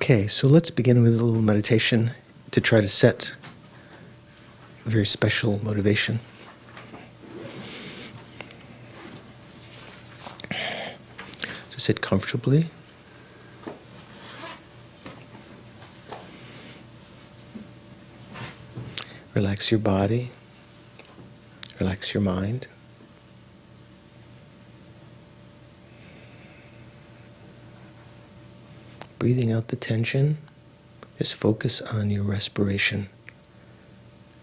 Okay, so let's begin with a little meditation to try to set a very special motivation. So sit comfortably. Relax your body. Relax your mind. Breathing out the tension, just focus on your respiration.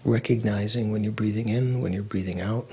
Recognizing when you're breathing in, when you're breathing out.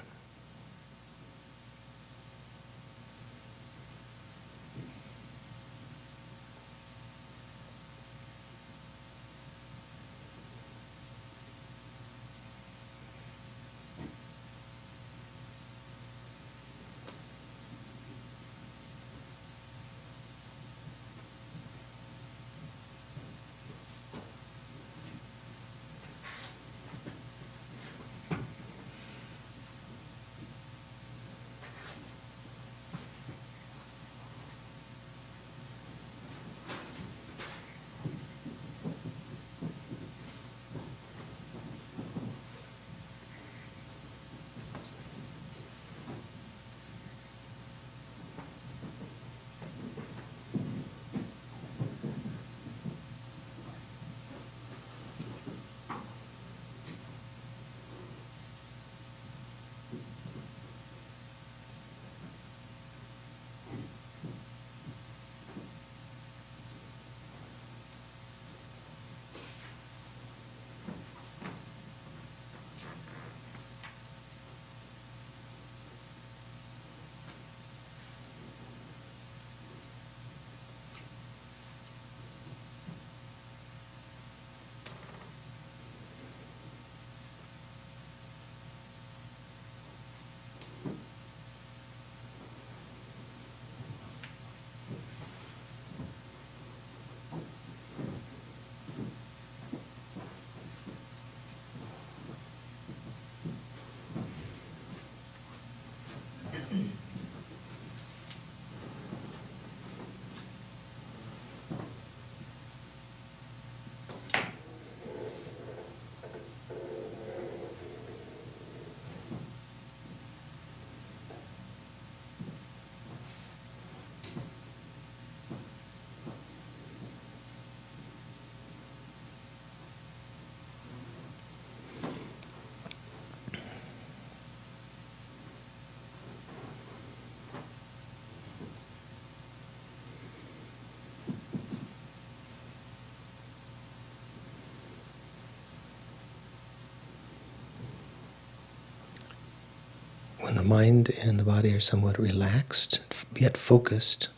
When the mind and the body are somewhat relaxed, yet focused,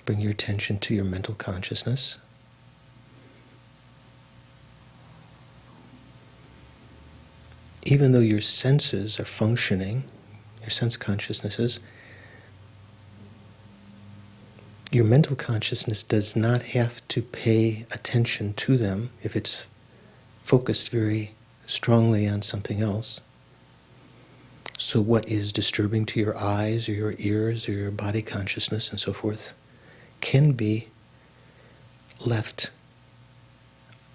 bring your attention to your mental consciousness. Even though your senses are functioning, your sense consciousnesses, your mental consciousness does not have to pay attention to them if it's focused very strongly on something else. So what is disturbing to your eyes or your ears or your body consciousness and so forth can be left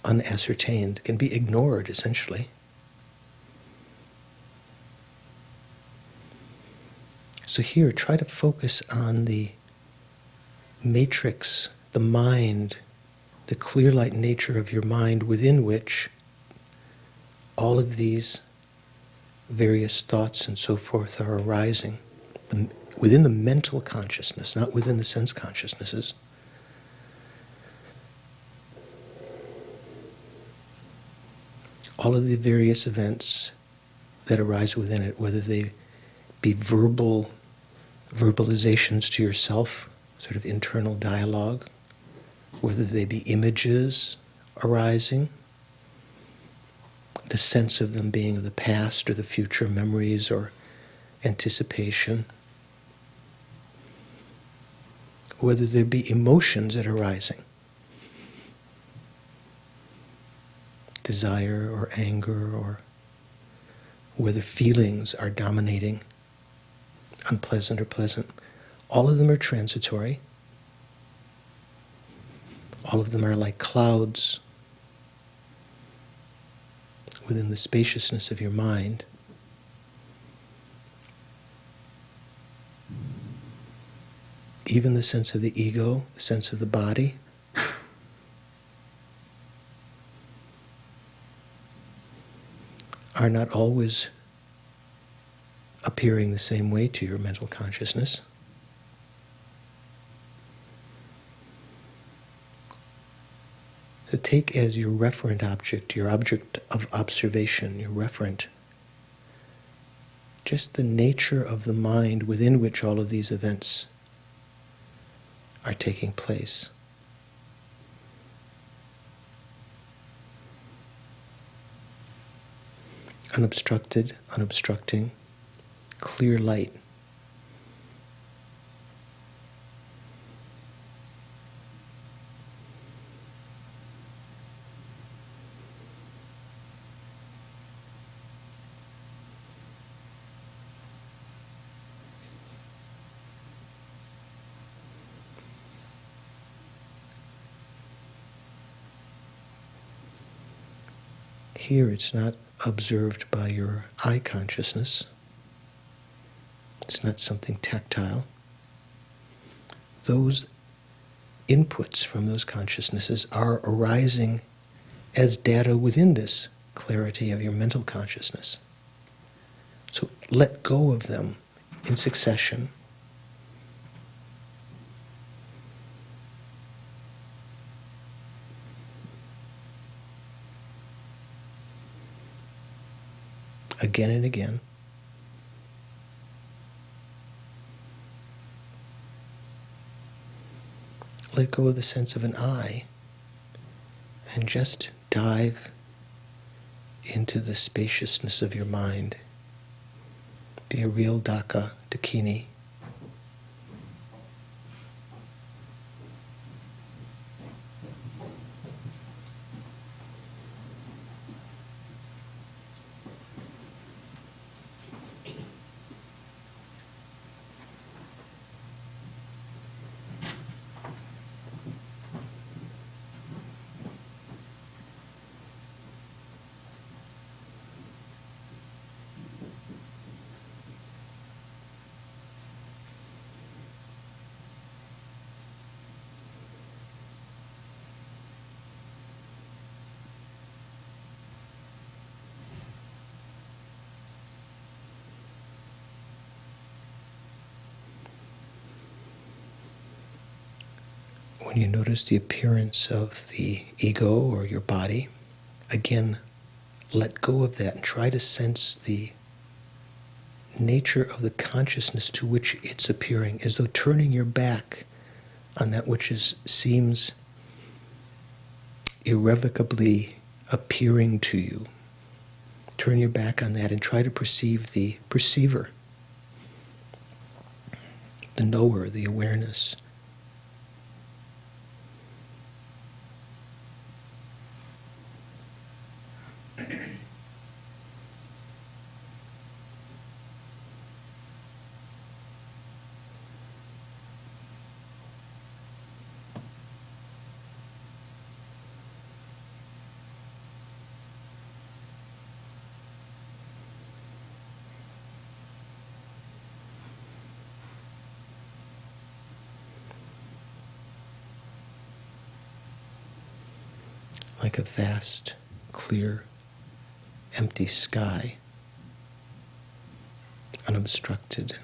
unascertained, can be ignored essentially. So here, try to focus on the matrix, the mind, the clear light nature of your mind within which all of these various thoughts and so forth are arising. Within the mental consciousness, not within the sense consciousnesses. All of the various events that arise within it, whether they be verbalizations to yourself, sort of internal dialogue, whether they be images arising, the sense of them being of the past or the future, memories or anticipation, whether there be emotions that are arising, desire or anger, or whether feelings are dominating, unpleasant or pleasant. All of them are transitory. All of them are like clouds within the spaciousness of your mind. Even the sense of the ego, the sense of the body, are not always appearing the same way to your mental consciousness. So take as your referent object, your object of observation, your referent, just the nature of the mind within which all of these events are taking place. Unobstructed, unobstructing, clear light. Here it's not observed by your eye consciousness. It's not something tactile. Those inputs from those consciousnesses are arising as data within this clarity of your mental consciousness. So let go of them in succession. Again and again. Let go of the sense of an I and just dive into the spaciousness of your mind. Be a real Dhaka, Dakini. When you notice the appearance of the ego or your body, again, let go of that and try to sense the nature of the consciousness to which it's appearing, as though turning your back on that which seems irrevocably appearing to you. Turn your back on that and try to perceive the perceiver, the knower, the awareness. Like a vast, clear, empty sky, unobstructed.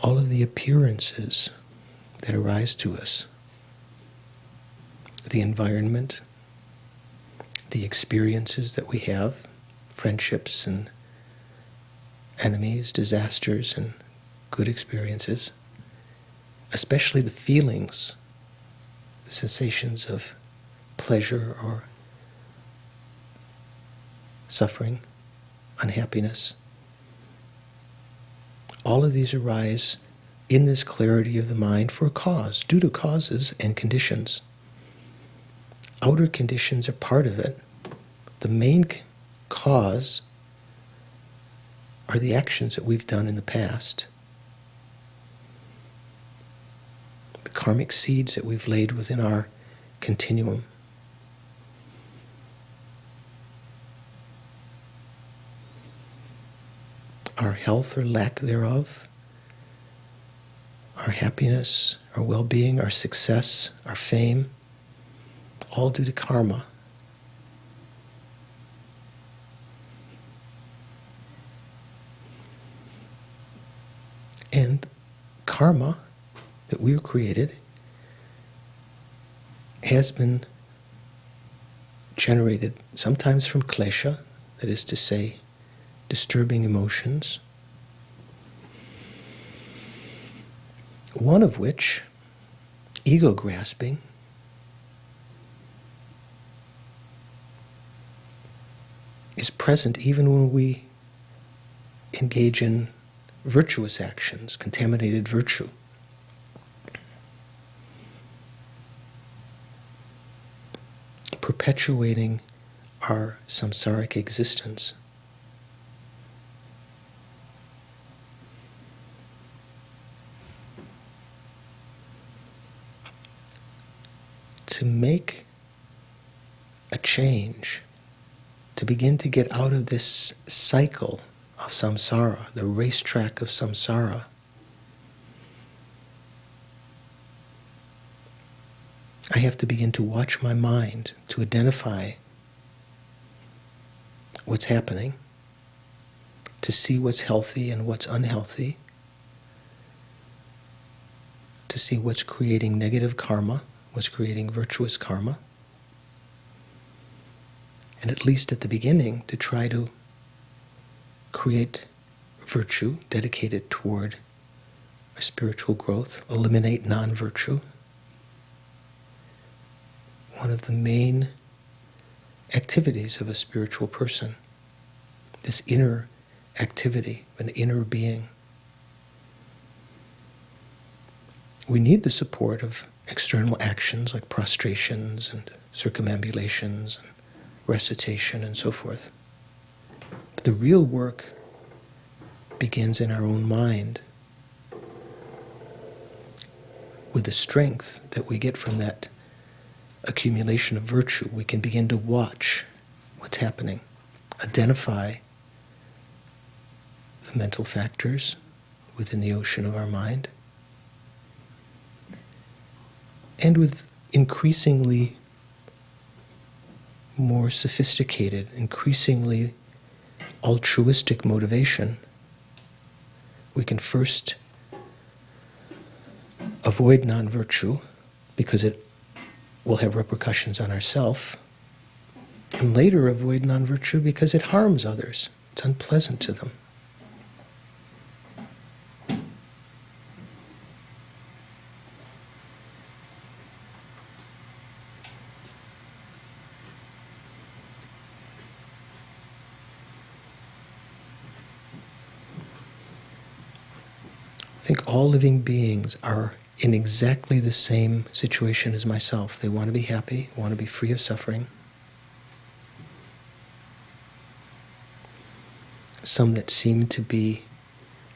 All of the appearances that arise to us, the environment, the experiences that we have, friendships and enemies, disasters, and good experiences, especially the feelings, the sensations of pleasure or suffering, unhappiness. All of these arise in this clarity of the mind for a cause, due to causes and conditions. Outer conditions are part of it. The main cause are the actions that we've done in the past, the karmic seeds that we've laid within our continuum. Our health or lack thereof, our happiness, our well-being, our success, our fame, all due to karma. And karma that we created has been generated sometimes from klesha, that is to say, disturbing emotions, one of which, ego grasping, is present even when we engage in virtuous actions, contaminated virtue. Perpetuating our samsaric existence. To make a change, to begin to get out of this cycle of samsara, the racetrack of samsara, I have to begin to watch my mind, to identify what's happening, to see what's healthy and what's unhealthy, to see what's creating negative karma, what's creating virtuous karma, and at least at the beginning to try to create virtue dedicated toward our spiritual growth, eliminate non-virtue. One of the main activities of a spiritual person, this inner activity, an inner being. We need the support of external actions like prostrations and circumambulations and recitation and so forth. But the real work begins in our own mind with the strength that we get from that accumulation of virtue. We can begin to watch what's happening, identify the mental factors within the ocean of our mind, and with increasingly more sophisticated, increasingly altruistic motivation, we can first avoid non-virtue because it will have repercussions on ourselves, and later avoid non-virtue because it harms others. It's unpleasant to them. I think all living beings are in exactly the same situation as myself. They want to be happy, want to be free of suffering. Some that seem to be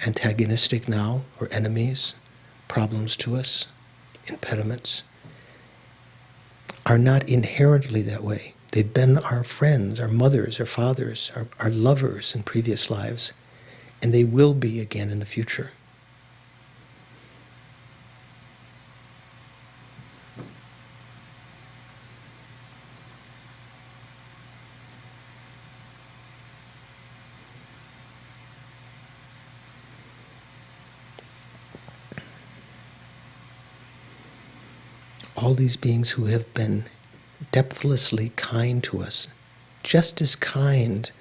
antagonistic now, or enemies, problems to us, impediments, are not inherently that way. They've been our friends, our mothers, our fathers, our lovers in previous lives, and they will be again in the future. All these beings who have been depthlessly kind to us, just as kind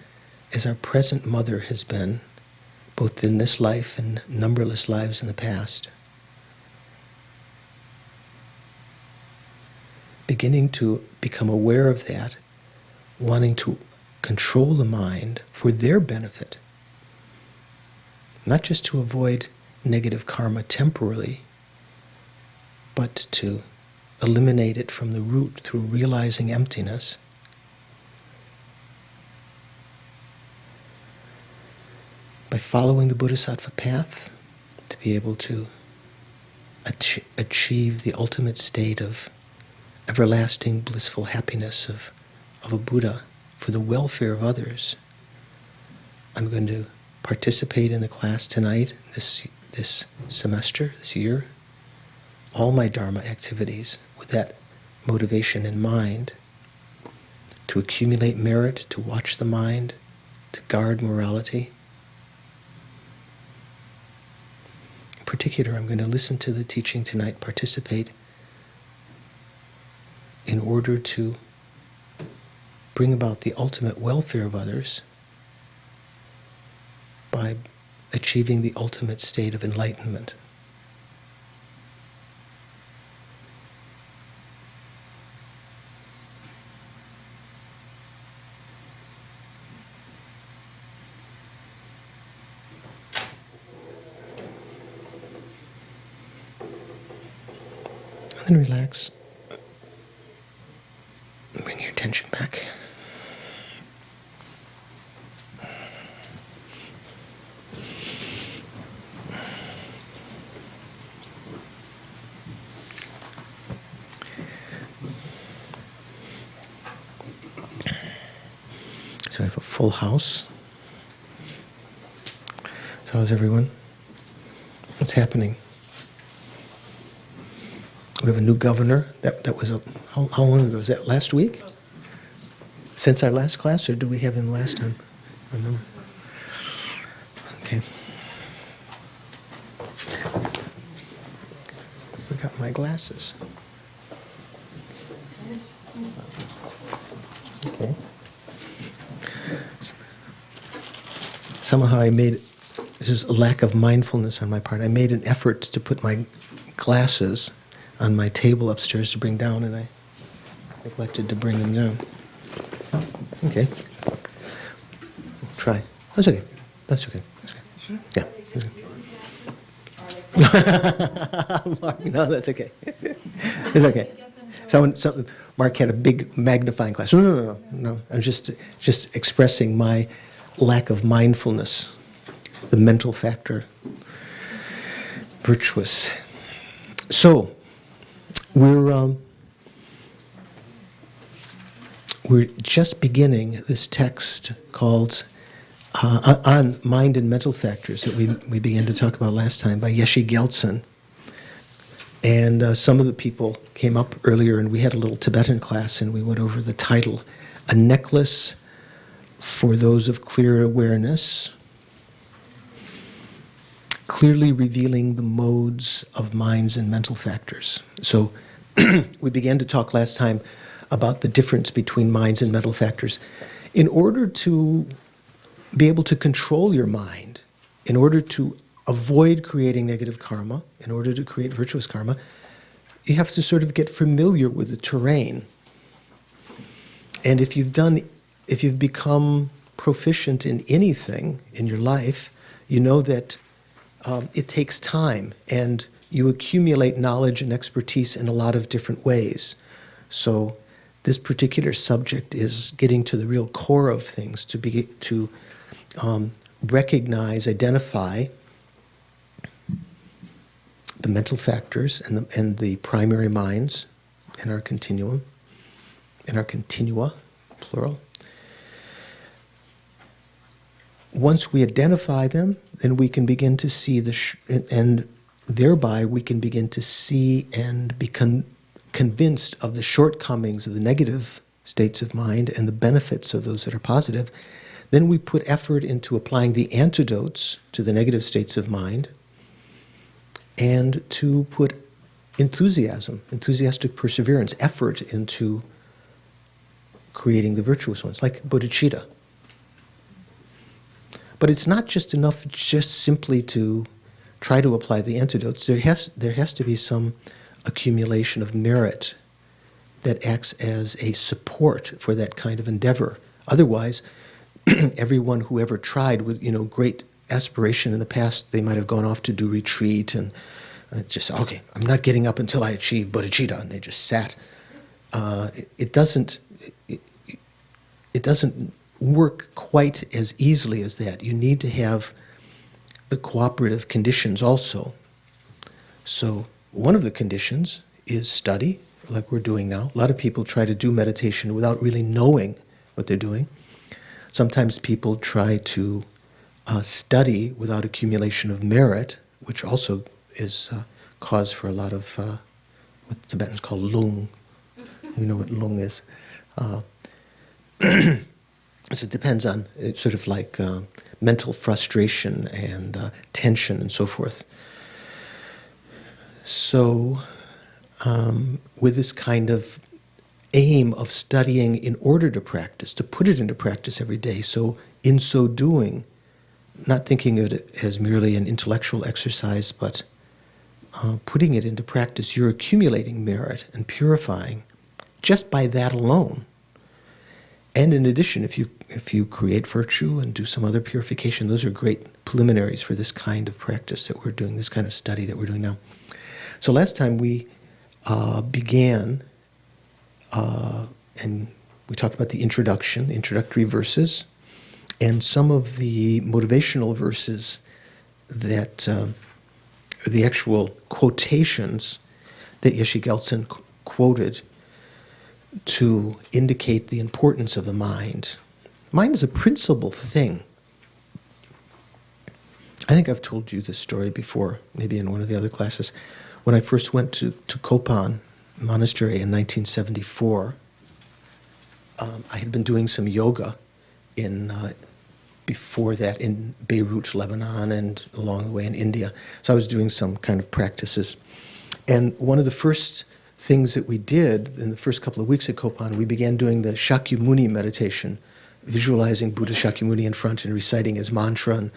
as our present mother has been, both in this life and numberless lives in the past. Beginning to become aware of that, wanting to control the mind for their benefit, not just to avoid negative karma temporarily, but to eliminate it from the root through realizing emptiness. by following the Bodhisattva path, to be able to achieve the ultimate state of everlasting blissful happiness of a Buddha for the welfare of others. I'm going to participate in the class tonight, this semester, this year, all my Dharma activities with that motivation in mind, to accumulate merit, to watch the mind, to guard morality. In particular, I'm going to listen to the teaching tonight, participate in order to bring about the ultimate welfare of others by achieving the ultimate state of enlightenment. And then relax. Bring your attention back. So I have a full house. So how's everyone? What's happening? We have a new governor. That was how long ago? Was that last week? Since our last class, or did we have him last time? I don't remember. Okay. Forgot my glasses. Okay. Somehow this is a lack of mindfulness on my part. I made an effort to put my glasses on my table upstairs to bring down, and I neglected to bring them down. Okay. Try. That's okay. That's okay. That's okay. Sure? Yeah. That's okay. No, that's okay. It's okay. Mark had a big magnifying glass. No. I'm just expressing my lack of mindfulness, the mental factor, virtuous. So, we're just beginning this text called on mind and mental factors that we began to talk about last time by Yeshe Gyaltsen. And some of the people came up earlier, and we had a little Tibetan class, and we went over the title, A Necklace for Those of Clear Awareness, clearly revealing the modes of minds and mental factors. So we began to talk last time about the difference between minds and mental factors. In order to be able to control your mind, in order to avoid creating negative karma, in order to create virtuous karma, you have to sort of get familiar with the terrain. And if you've become proficient in anything in your life, you know that it takes time, and you accumulate knowledge and expertise in a lot of different ways. So this particular subject is getting to the real core of things, to recognize, identify the mental factors and the primary minds in our continuum, in our continua, plural. Once we identify them, then we can begin to see and thereby we can begin to see and become convinced of the shortcomings of the negative states of mind and the benefits of those that are positive. Then we put effort into applying the antidotes to the negative states of mind, and to put enthusiastic perseverance, effort into creating the virtuous ones, like bodhicitta. But it's not just enough just simply to try to apply the antidotes. There has to be some accumulation of merit that acts as a support for that kind of endeavor. Otherwise, everyone who ever tried with great aspiration in the past, they might have gone off to do retreat and just, okay, I'm not getting up until I achieve bodhicitta, and they just sat. It doesn't work quite as easily as that. You need to have the cooperative conditions also. So one of the conditions is study, like we're doing now. A lot of people try to do meditation without really knowing what they're doing. Sometimes people try to study without accumulation of merit, which also is cause for a lot of what Tibetans call lung. You know what lung is. So it depends on, it's sort of like mental frustration and tension and so forth. So with this kind of aim of studying in order to practice, to put it into practice every day, so in so doing, not thinking of it as merely an intellectual exercise, but putting it into practice, you're accumulating merit and purifying just by that alone. And in addition, if you create virtue and do some other purification, those are great preliminaries for this kind of practice that we're doing, this kind of study that we're doing now. So last time we began, and we talked about the introductory verses, and some of the motivational verses that are the actual quotations that Yeshe Gelsen quoted to indicate the importance of the mind. Mind is a principal thing. I think I've told you this story before, maybe in one of the other classes. When I first went to Kopan Monastery in 1974, I had been doing some yoga before that in Beirut, Lebanon, and along the way in India. So I was doing some kind of practices. And one of the first things that we did in the first couple of weeks at Kopan, we began doing the Shakyamuni meditation, visualizing Buddha Shakyamuni in front and reciting his mantra and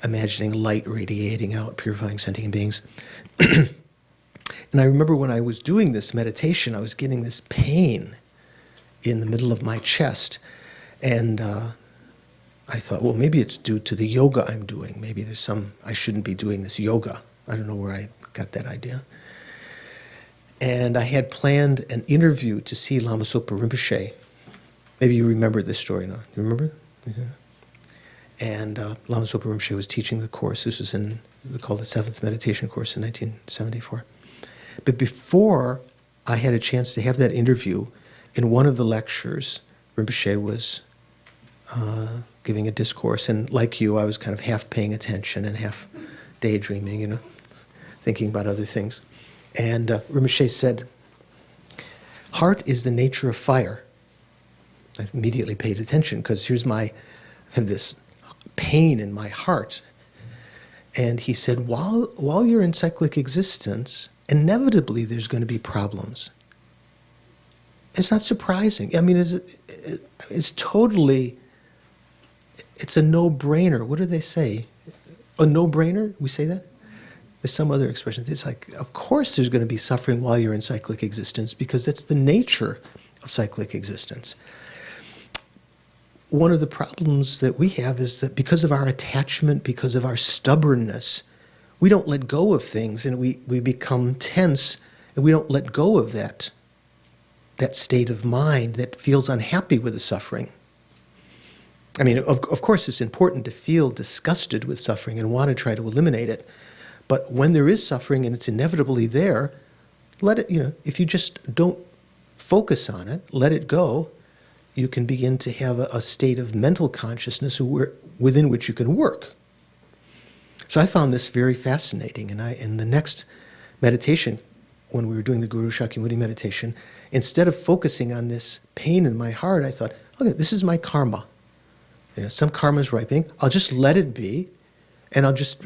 imagining light radiating out, purifying sentient beings. And I remember when I was doing this meditation, I was getting this pain in the middle of my chest. And I thought, well, maybe it's due to the yoga I'm doing. Maybe I shouldn't be doing this yoga. I don't know where I got that idea. And I had planned an interview to see Lama Zopa Rinpoche. Maybe you remember this story, no? You remember? Yeah. And Lama Zopa Rinpoche was teaching the course. This was called the 7th Meditation Course in 1974. But before I had a chance to have that interview, in one of the lectures, Rinpoche was giving a discourse. And like you, I was kind of half paying attention and half daydreaming, thinking about other things. And Rinpoche said, "Heart is the nature of fire." I immediately paid attention because I have this pain in my heart. And he said, while you're in cyclic existence, inevitably there's going to be problems. It's not surprising. I mean, it's totally, it's a no-brainer. What do they say? A no-brainer? We say that? There's some other expression. It's like, of course there's going to be suffering while you're in cyclic existence because that's the nature of cyclic existence. One of the problems that we have is that because of our attachment, because of our stubbornness, we don't let go of things and we become tense and we don't let go of that state of mind that feels unhappy with the suffering. I mean, of course it's important to feel disgusted with suffering and want to try to eliminate it. But when there is suffering and it's inevitably there, let it, if you just don't focus on it, let it go, you can begin to have a state of mental consciousness within which you can work. So I found this very fascinating. And in the next meditation, when we were doing the Guru Shakyamuni meditation, instead of focusing on this pain in my heart, I thought, okay, this is my karma. Some karma is ripening. I'll just let it be, and I'll just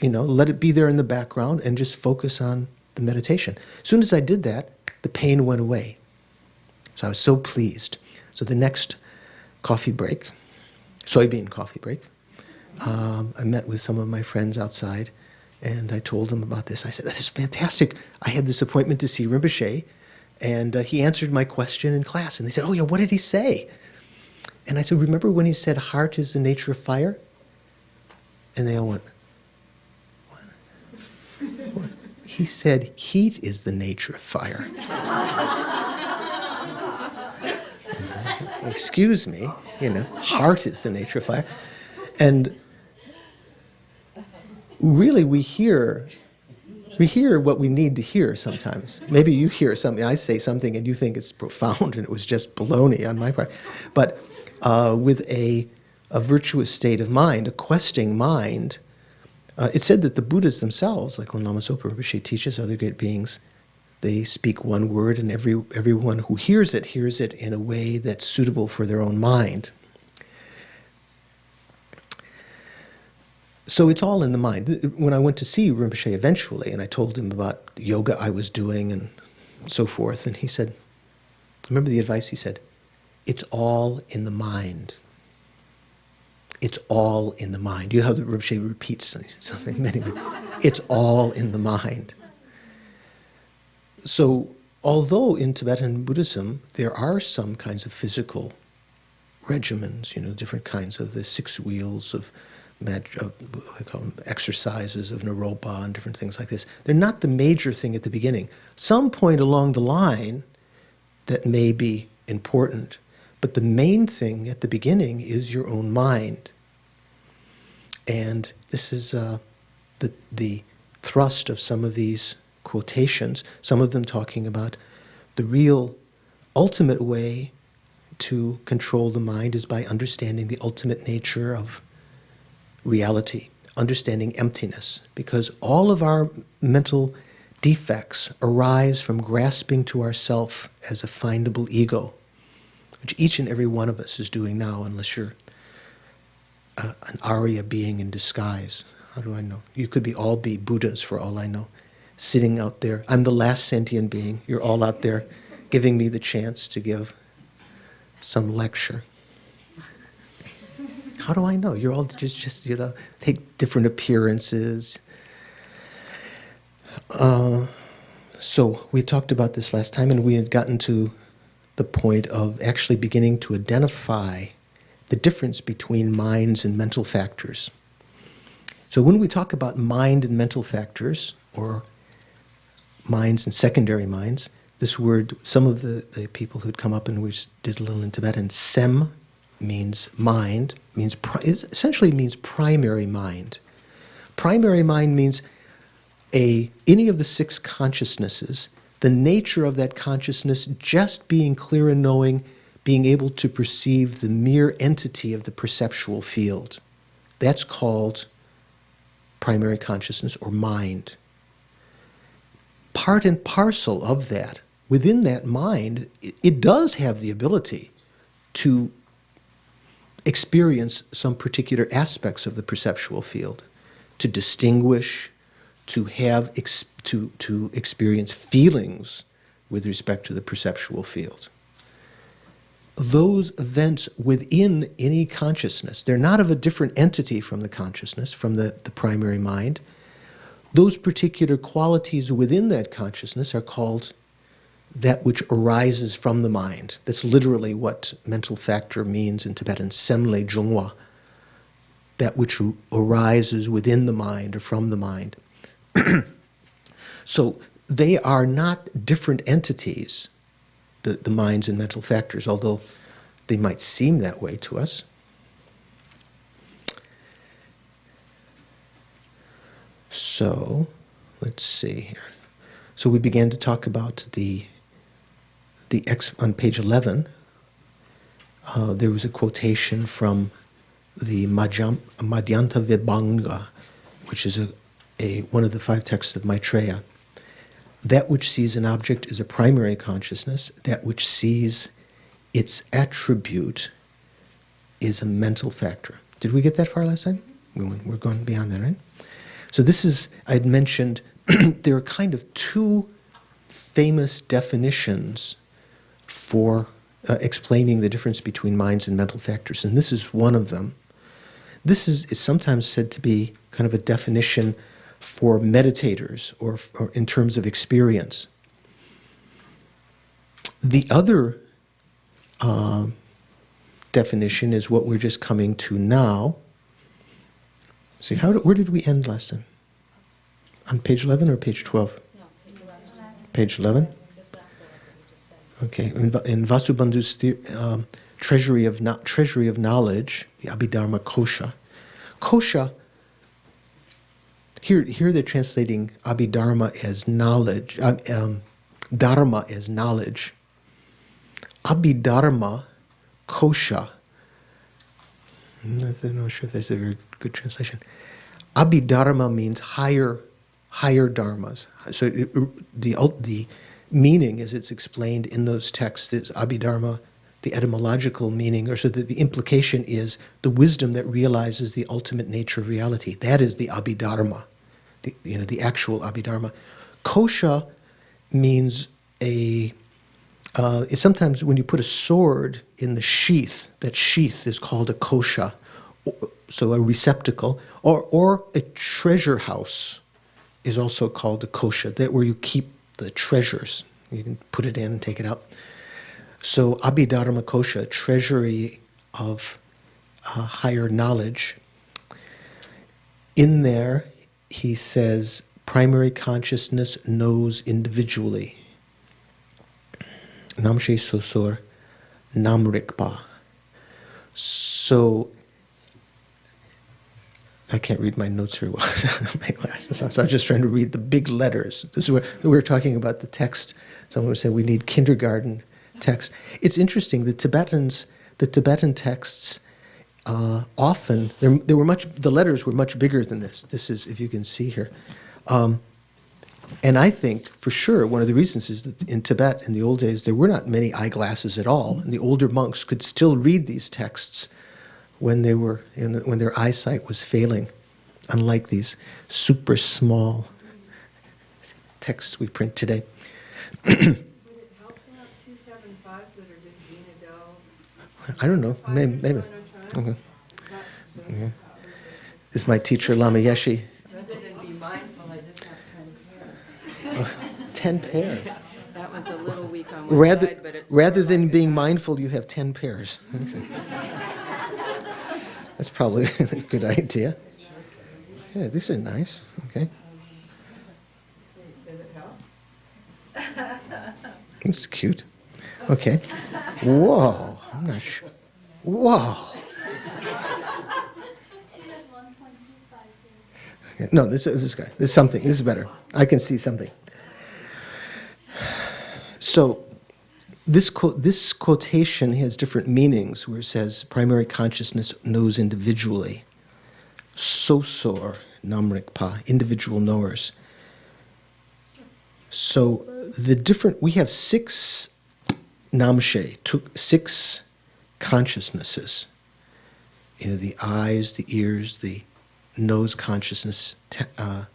let it be there in the background and just focus on the meditation. As soon as I did that, the pain went away. So I was so pleased. So the next coffee break, soybean coffee break, I met with some of my friends outside and I told them about this. I said, this is fantastic. I had this appointment to see Rinpoche and he answered my question in class. And they said, oh yeah, what did he say? And I said, remember when he said heart is the nature of fire? And they all went, what? He said heat is the nature of fire. Excuse me, heart is the nature of fire. And really we hear what we need to hear sometimes. Maybe you hear something, I say something and you think it's profound and it was just baloney on my part. But with a virtuous state of mind, a questing mind, it's said that the Buddhas themselves, like when Lama Zopa Rinpoche teaches other great beings, they speak one word and everyone who hears it in a way that's suitable for their own mind. So it's all in the mind. When I went to see Rinpoche eventually, and I told him about yoga I was doing and so forth, and he said, remember the advice he said? It's all in the mind. It's all in the mind. You know how the Rinpoche repeats something many times? It's all in the mind. So although in Tibetan Buddhism there are some kinds of physical regimens, different kinds of the 6 wheels of I call them exercises of Naropa and different things like this. They're not the major thing at the beginning. Some point along the line that may be important, but the main thing at the beginning is your own mind. And this is the thrust of some of these quotations, some of them talking about the real ultimate way to control the mind is by understanding the ultimate nature of reality, understanding emptiness, because all of our mental defects arise from grasping to ourself as a findable ego, which each and every one of us is doing now, unless you're an Arya being in disguise. How do I know? You could all be Buddhas for all I know, sitting out there. I'm the last sentient being. You're all out there giving me the chance to give some lecture. How do I know? You're all just take different appearances. So we talked about this last time, and we had gotten to the point of actually beginning to identify the difference between minds and mental factors. So when we talk about mind and mental factors, or minds and secondary minds, this word, some of the people who'd come up and we did a little in Tibetan, sem means mind, essentially means primary mind. Primary mind means any of the 6 consciousnesses, the nature of that consciousness just being clear and knowing, being able to perceive the mere entity of the perceptual field. That's called primary consciousness or mind. Part and parcel of that, within that mind, it does have the ability to experience some particular aspects of the perceptual field, to distinguish, to have to experience feelings with respect to the perceptual field. Those events within any consciousness, they're not of a different entity from the consciousness, from the primary mind. Those particular qualities within that consciousness are called that which arises from the mind. That's literally what mental factor means in Tibetan, semle jongwa, that which arises within the mind or from the mind. So they are not different entities, the minds and mental factors, although they might seem that way to us. So, let's see here. So we began to talk about on page 11, there was a quotation from the Madhyanta Vibhanga, which is one of the 5 texts of Maitreya. That which sees an object is a primary consciousness. That which sees its attribute is a mental factor. Did we get that far last time? We're going beyond that, right? So this is, I'd mentioned, there are kind of 2 famous definitions for explaining the difference between minds and mental factors, and this is one of them. This is sometimes said to be kind of a definition for meditators or in terms of experience. The other definition is what we're just coming to now. See, where did we end last time? On page 11 or page 12? No, page 11. Page 11? Okay, in Vasubandhu's treasury of knowledge, the Abhidharma Kosha. Kosha, Here they're translating abhidharma as knowledge, dharma as knowledge. Abhidharma kosha. I'm not sure if that's a very good translation. Abhidharma means higher dharmas. So the meaning, as it's explained in those texts, is abhidharma. The etymological meaning, or so that the implication is the wisdom that realizes the ultimate nature of reality. That is the abhidharma, the actual abhidharma. Kosha means it's sometimes when you put a sword in the sheath, that sheath is called a kosha, so a receptacle, or a treasure house is also called a kosha, that where you keep the treasures. You can put it in and take it out. So abhidharma kosha, treasury of higher knowledge. In there, he says, primary consciousness knows individually. Namshe sosor namrikpa. So, I can't read my notes very well. My glasses on, so I'm just trying to read the big letters. This is where we were talking about the text. Someone was saying we need kindergarten text. It's interesting. The Tibetan texts often the letters were much bigger than this. This is, if you can see here, and I think for sure one of the reasons is that in Tibet in the old days there were not many eyeglasses at all, and the older monks could still read these texts when when their eyesight was failing, unlike these super small texts we print today. I don't know. Maybe. Okay. Yeah. This is my teacher, Lama Yeshe. Rather than be mindful, I just have 10 10 pairs. pairs. That one's a little weak on one side, but it's rather more than like being that. mindful, you have 10 pairs. That's probably a good idea. Yeah, these are nice. Okay. Does it help? It's cute. Okay. Whoa. I'm not sure. Whoa. Okay. No, this guy. This is something. This is better. I can see something. So this quotation has different meanings, where it says primary consciousness knows individually. Sosor namrikpa, individual knowers. So we have 6 namshe, 6 consciousnesses. The eyes, the ears, the nose consciousness,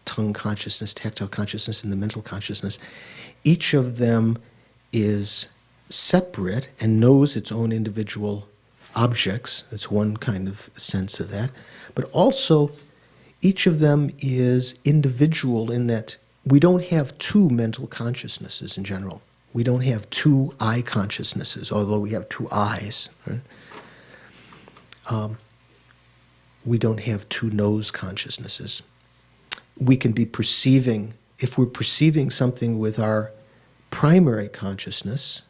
tongue consciousness, tactile consciousness, and the mental consciousness. Each of them is separate and knows its own individual objects. That's one kind of sense of that. But also, each of them is individual in that we don't have 2 mental consciousnesses in general. We don't have 2 eye consciousnesses, although we have 2 eyes. Right? We don't have 2 nose consciousnesses. We can be perceiving, if we're perceiving something with our primary consciousness,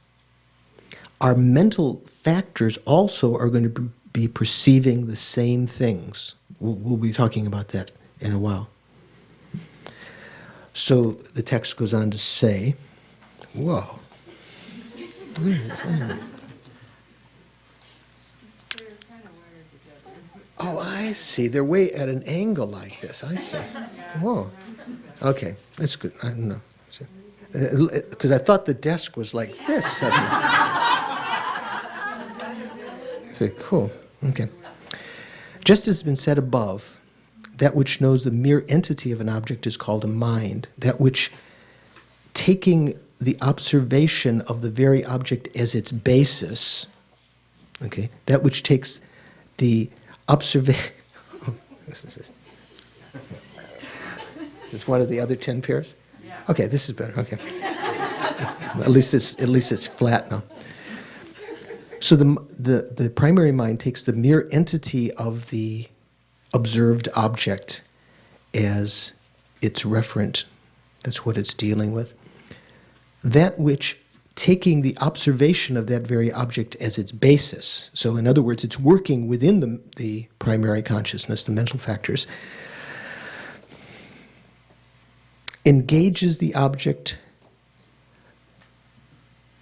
our mental factors also are going to be perceiving the same things. We'll be talking about that in a while. So the text goes on to say, whoa. Oh, I see. They're way at an angle like this. I see. Whoa. Okay, that's good. I don't know. Because I thought the desk was like this suddenly. I say, cool. Okay. Just as has been said above, that which knows the mere entity of an object is called a mind. That which, taking the observation of the very object as its basis, okay, that which takes the observation. Oh, this is one of the other 10 pairs? Yeah. Okay, this is better. Okay. At least it's flat now. So the primary mind takes the mere entity of the observed object as its referent. That's what it's dealing with. That which, taking the observation of that very object as its basis. So in other words, it's working within the primary consciousness, the mental factors. engages the object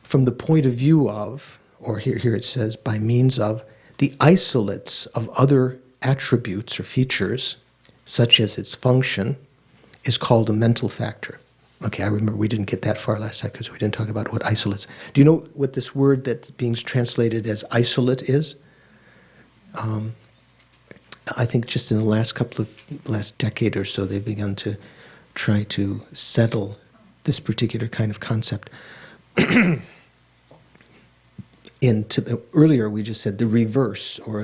from the point of view of, or here it says, by means of, the isolates of other attributes or features, such as its function, is called a mental factor. Okay, I remember we didn't get that far last time because we didn't talk about what isolates. Do you know what this word that's being translated as isolate is? I think just in the last decade or so, they've begun to try to settle this particular kind of concept. Earlier we just said the reverse, or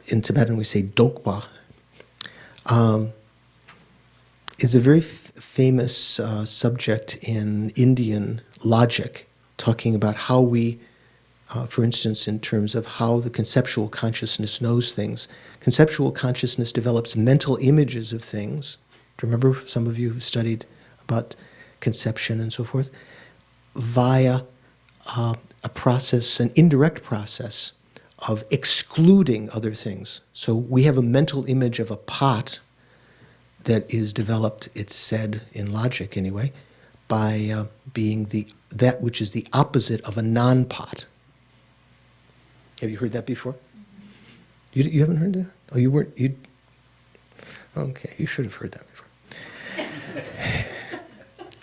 in Tibetan we say dokpa, is a very famous subject in Indian logic, talking about how we, for instance, in terms of how the conceptual consciousness knows things. Conceptual consciousness develops mental images of things. Remember, some of you have studied about conception and so forth, via a process, an indirect process of excluding other things. So we have a mental image of a pot that is developed, it's said in logic anyway, by being that which is the opposite of a non-pot. Have you heard that before? You haven't heard that? Oh, you weren't, okay, you should have heard that before.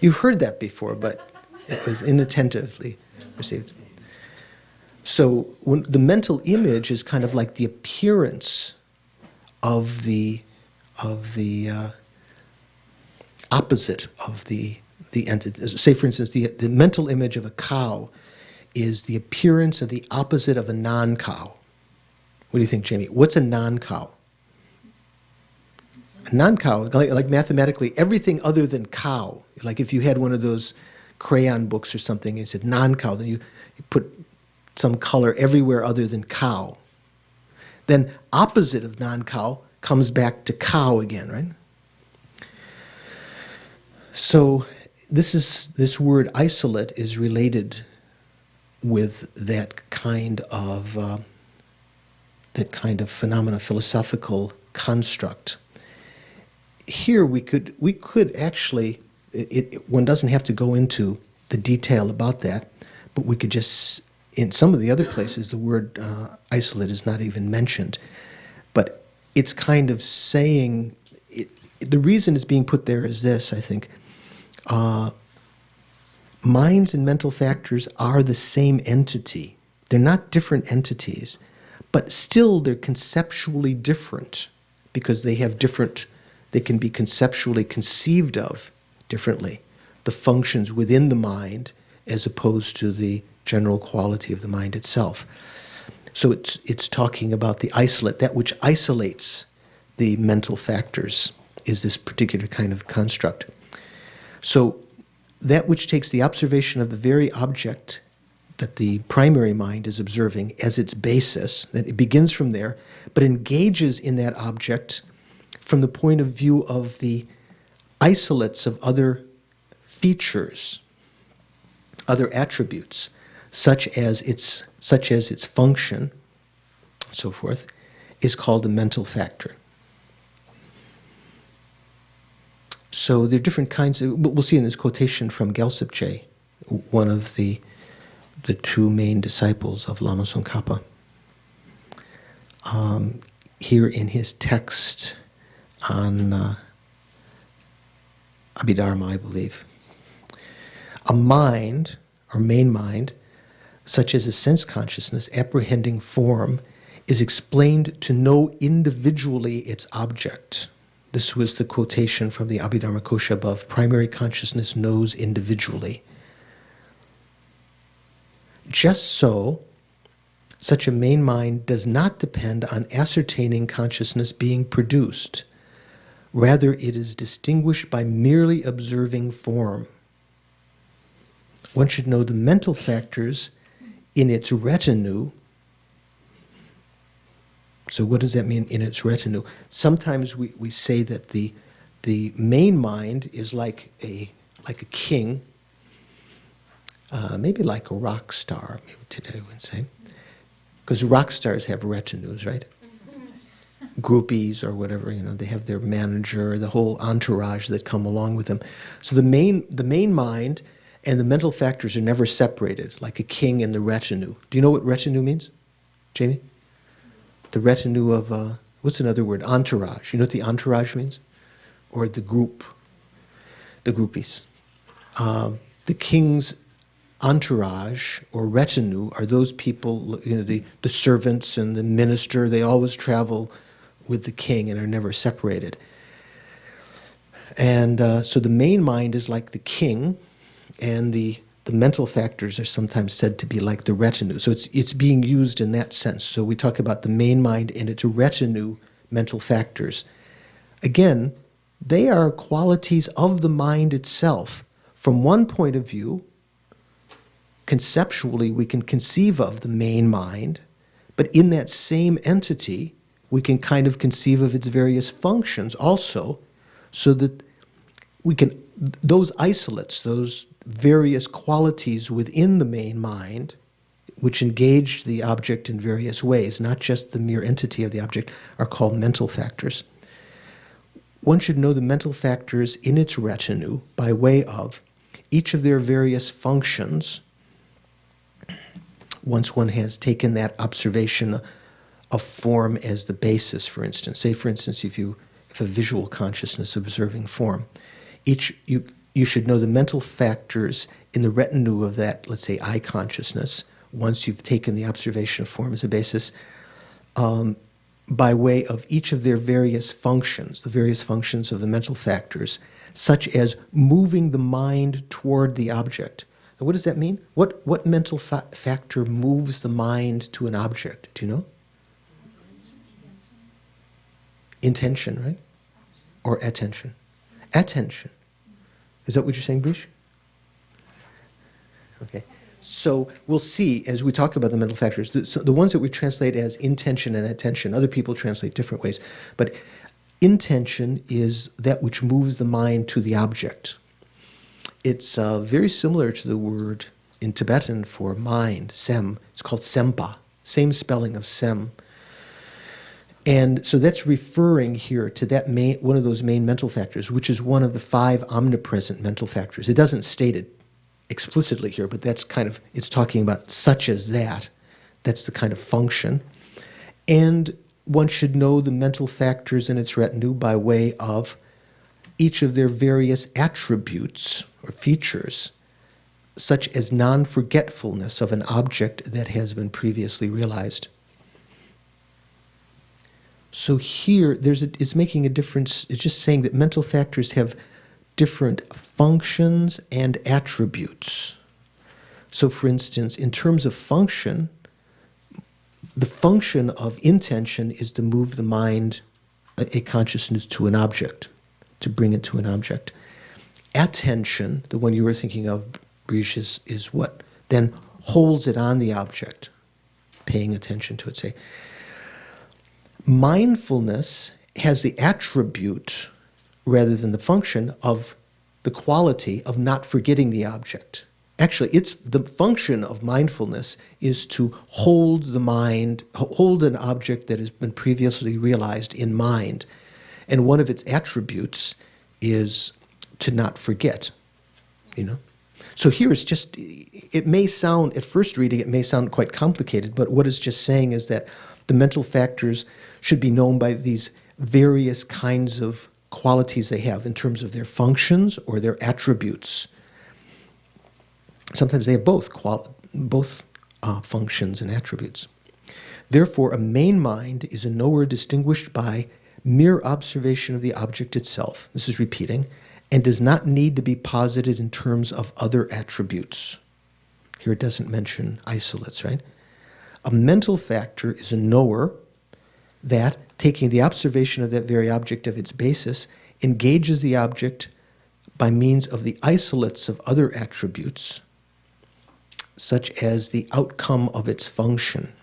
You've heard that before, but it was inattentively received. So when the mental image is kind of like the appearance of the opposite of the entity. Say, for instance, the mental image of a cow is the appearance of the opposite of a non-cow. What do you think, Jamie? What's a non-cow? A non-cow, like mathematically, everything other than cow. Like if you had one of those crayon books or something, and you said non-cow, then you put some color everywhere other than cow. Then opposite of non-cow comes back to cow again, right? So this word isolate is related with that kind of phenomena, philosophical construct. Here we could actually, one doesn't have to go into the detail about that, but we could just, in some of the other places, the word isolate is not even mentioned. But it's kind of saying, the reason it's being put there is this, I think. Minds and mental factors are the same entity. They're not different entities, but still they're conceptually different because they can be conceptually conceived of differently, the functions within the mind as opposed to the general quality of the mind itself. So it's talking about the isolate, that which isolates the mental factors is this particular kind of construct. So that which takes the observation of the very object that the primary mind is observing as its basis, that it begins from there, but engages in that object from the point of view of the isolates of other features, other attributes, such as its function, so forth, is called a mental factor. So there are different kinds of, we'll see in this quotation from Gyaltsabje, one of the two main disciples of Lama Tsongkhapa. Here in his text on Abhidharma, I believe, a mind, or main mind, such as a sense consciousness apprehending form, is explained to know individually its object. This was the quotation from the Abhidharma Kosha above. Primary consciousness knows individually. Just so, such a main mind does not depend on ascertaining consciousness being produced. Rather, it is distinguished by merely observing form. One should know the mental factors in its retinue. So what does that mean, in its retinue? Sometimes we say that the main mind is like a king, maybe like a rock star, maybe today we would say. Because rock stars have retinues, right? groupies or whatever, they have their manager, the whole entourage that come along with them. So the main mind and the mental factors are never separated, like a king and the retinue. Do you know what retinue means, Jamie? The retinue of, what's another word? Entourage. You know what the entourage means? Or the group, the groupies. The king's entourage or retinue are those people, the servants and the minister, they always travel with the king and are never separated. And so the main mind is like the king, and the mental factors are sometimes said to be like the retinue. So it's being used in that sense. So we talk about the main mind and its retinue mental factors. Again, they are qualities of the mind itself. From one point of view, conceptually, we can conceive of the main mind, but in that same entity, we can kind of conceive of its various functions also, so that we can, those isolates, those various qualities within the main mind, which engage the object in various ways, not just the mere entity of the object, are called mental factors. One should know the mental factors in its retinue by way of each of their various functions. Once one has taken that observation of form as the basis, for instance. Say, for instance, if a visual consciousness observing form, you should know the mental factors in the retinue of that, let's say, eye consciousness, once you've taken the observation of form as a basis, by way of each of their various functions, the various functions of the mental factors, such as moving the mind toward the object. Now, what does that mean? What mental factor moves the mind to an object? Do you know? Intention, right? Or attention? Attention. Is that what you're saying, Brish? Okay. So we'll see as we talk about the mental factors, the ones that we translate as intention and attention, other people translate different ways, but intention is that which moves the mind to the object. It's very similar to the word in Tibetan for mind, sem. It's called sempa, same spelling of sem. And so that's referring here to that one of those main mental factors, which is one of the 5 omnipresent mental factors. It doesn't state it explicitly here, but that's kind of, it's talking about such as that. That's the kind of function. And one should know the mental factors in its retinue by way of each of their various attributes or features, such as non-forgetfulness of an object that has been previously realized. So here, it's making a difference. It's just saying that mental factors have different functions and attributes. So for instance, in terms of function, the function of intention is to move the mind, a consciousness, to an object, to bring it to an object. Attention, the one you were thinking of, Brish, is what then holds it on the object, paying attention to it, say. Mindfulness has the attribute, rather than the function, of the quality of not forgetting the object. Actually, it's the function of mindfulness is to hold the mind, hold an object that has been previously realized in mind. And one of its attributes is to not forget, So here it's just, it may sound, at first reading, it may sound quite complicated, but what it's just saying is that the mental factors should be known by these various kinds of qualities they have in terms of their functions or their attributes. Sometimes they have both functions and attributes. Therefore, a main mind is a knower distinguished by mere observation of the object itself. This is repeating, and does not need to be posited in terms of other attributes. Here it doesn't mention isolates, right? A mental factor is a knower that, taking the observation of that very object of its basis, engages the object by means of the isolates of other attributes, such as the outcome of its function.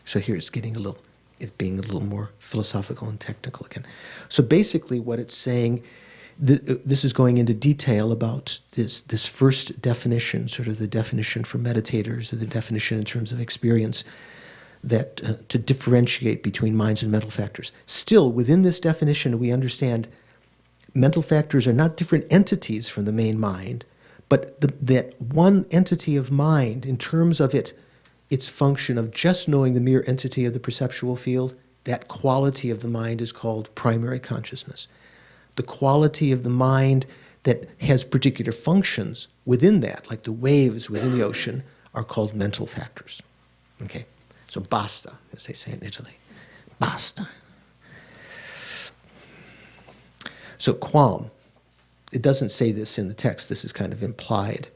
So here it's being a little more philosophical and technical again. So basically what it's saying, this is going into detail about this first definition, sort of the definition for meditators, or the definition in terms of experience, to differentiate between minds and mental factors. Still, within this definition, we understand mental factors are not different entities from the main mind, but that one entity of mind, in terms of its function of just knowing the mere entity of the perceptual field, that quality of the mind is called primary consciousness. The quality of the mind that has particular functions within that, like the waves within the ocean, are called mental factors. Okay? So basta, as they say in Italy. Basta. So qualm, it doesn't say this in the text. This is kind of implied,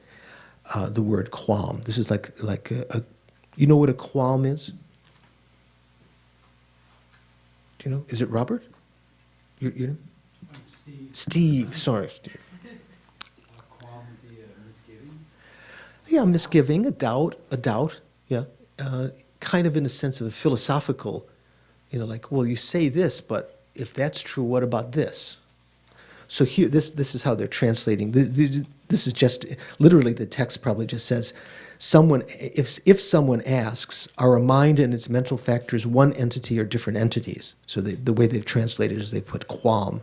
the word qualm. This is like you know what a qualm is? Do you know? Is it Robert? You know? Steve. Steve, sorry, Steve. Qualm would be a misgiving? Yeah, a misgiving, a doubt, yeah. Kind of in the sense of a philosophical, like, well, you say this, but if that's true, what about this? So here, this is how they're translating. This is just, literally the text probably just says, if someone asks, are a mind and its mental factors one entity or different entities? So the way they've translated is they put qualm.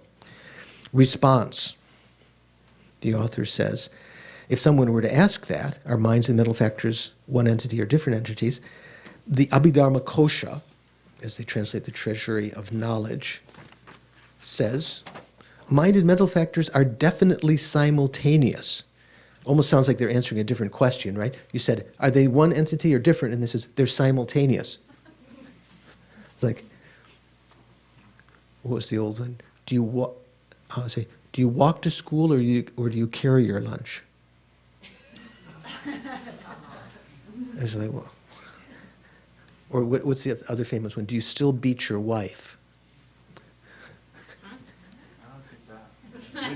Response, the author says, if someone were to ask that, are minds and mental factors one entity or different entities? The Abhidharma Kosha, as they translate the treasury of knowledge, says, mind and mental factors are definitely simultaneous. Almost sounds like they're answering a different question, right? You said, are they one entity or different? And this is, they're simultaneous. It's like, what was the old one? Do you walk to school or do you carry your lunch? It's like, well, or what's the other famous one? Do you still beat your wife?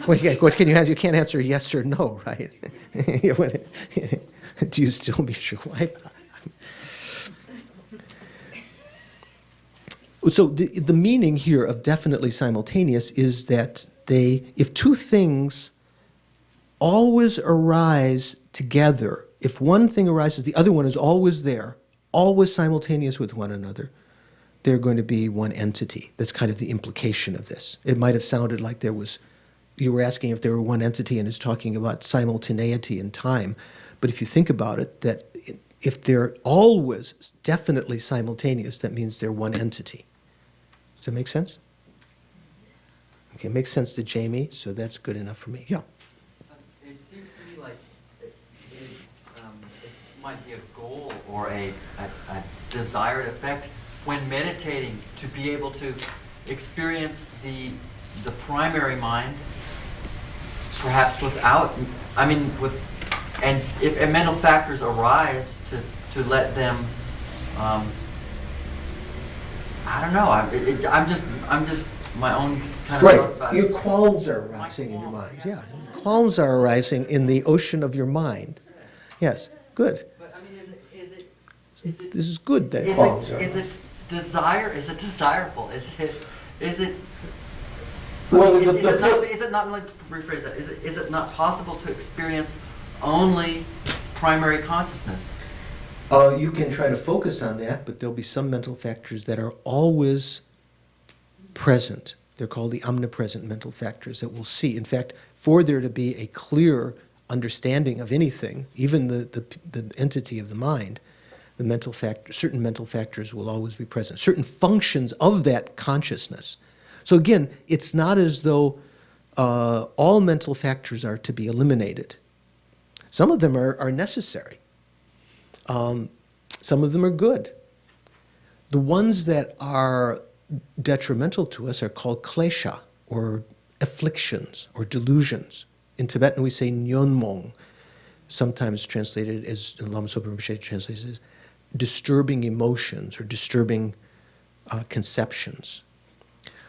What can you answer? You can't answer yes or no, right? Do you still beat your wife? So the meaning here of definitely simultaneous is that if two things always arise together, if one thing arises, the other one is always there, always simultaneous with one another, they're going to be one entity. That's kind of the implication of this. It might have sounded like you were asking if there were one entity and it's talking about simultaneity in time. But if you think about it, that if they're always definitely simultaneous, that means they're one entity. Does that make sense? Okay, it makes sense to Jamie, so that's good enough for me. Yeah. It seems to me like it might be a goal or a desired effect when meditating to be able to experience the primary mind, perhaps without, and if mental factors arise to let them, I don't know. I'm just my own kind of thoughts about it. Your qualms are arising in your mind. Yeah, qualms are arising in the ocean of your mind. Yes, good. But is it? This is good that qualms are arising. Is it desirable? Is it? Well, Is it not? Let me rephrase that. Is it not possible to experience only primary consciousness? You can try to focus on that, but there'll be some mental factors that are always present. They're called the omnipresent mental factors that we'll see. In fact, for there to be a clear understanding of anything, even the entity of the mind, certain mental factors will always be present. Certain functions of that consciousness. So again, it's not as though all mental factors are to be eliminated. Some of them are necessary. Some of them are good. The ones that are detrimental to us are called klesha, or afflictions, or delusions. In Tibetan we say nyonmong, sometimes translated as, Lama Zopa Rinpoche translates as, disturbing emotions or disturbing conceptions.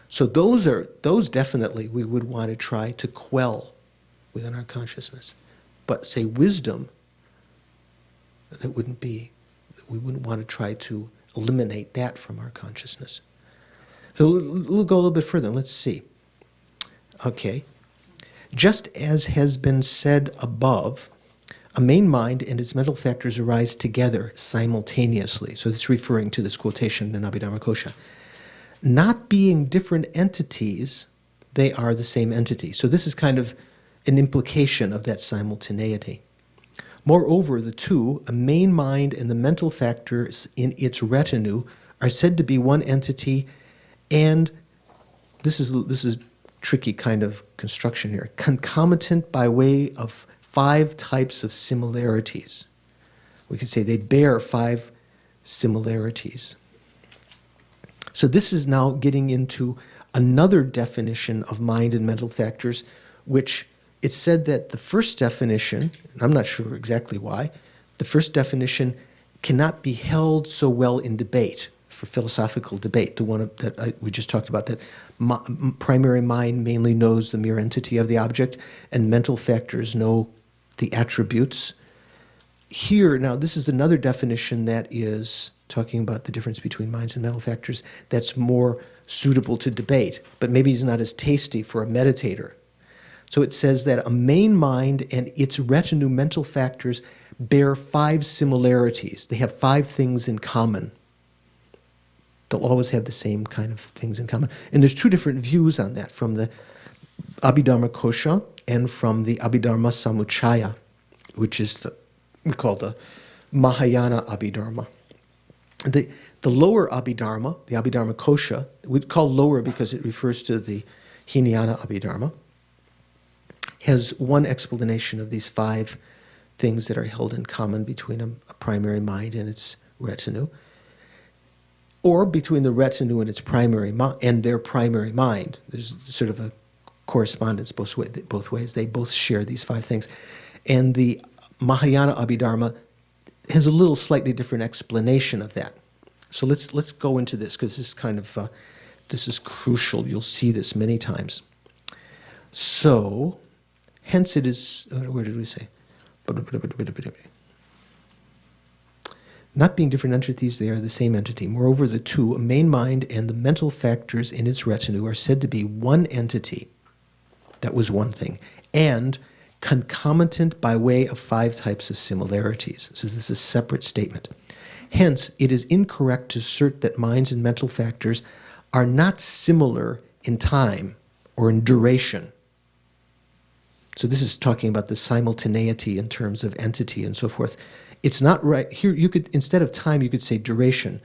So those definitely we would want to try to quell within our consciousness. But say wisdom, we wouldn't want to try to eliminate that from our consciousness. So we'll go a little bit further. Let's see. Okay. Just as has been said above, A main mind and its mental factors arise together simultaneously. So this is referring to this quotation in Abhidharmakosha. Not being different entities, they are the same entity. So this is kind of an implication of that simultaneity. Moreover, the two, a main mind and the mental factors in its retinue, are said to be one entity, and this is tricky kind of construction here, concomitant by way of 5 types of similarities. We could say they bear 5 similarities. So this is now getting into another definition of mind and mental factors, which it said that the first definition, and I'm not sure exactly why, the first definition cannot be held so well in debate, for philosophical debate, the one that we just talked about, that primary mind mainly knows the mere entity of the object, and mental factors know the attributes. Here, now this is another definition that is talking about the difference between minds and mental factors that's more suitable to debate, but maybe is not as tasty for a meditator. So it says that a main mind and its retinue mental factors bear 5 similarities. They have 5 things in common. They'll always have the same kind of things in common. And there's 2 different views on that, from the Abhidharmakosha and from the Abhidharma Samuccaya, which is we call the Mahayana Abhidharma. The lower Abhidharma, the Abhidharmakosha, we call lower because it refers to the Hinayana Abhidharma, has one explanation of these 5 things that are held in common between a primary mind and its retinue, or between the retinue and its primary and their primary mind. There's sort of a correspondence both ways. They both share these 5 things. And the Mahayana Abhidharma has a little slightly different explanation of that. So let's go into this, because this is kind of this is crucial. You'll see this many times. So, hence it is. Where did we say? Not being different entities, they are the same entity. Moreover, the two, a main mind and the mental factors in its retinue, are said to be one entity. That was one thing. And concomitant by way of 5 types of similarities. So this is a separate statement. Hence, it is incorrect to assert that minds and mental factors are not similar in time or in duration. So this is talking about the simultaneity in terms of entity and so forth. It's not right. Here, you could, instead of time, you could say duration.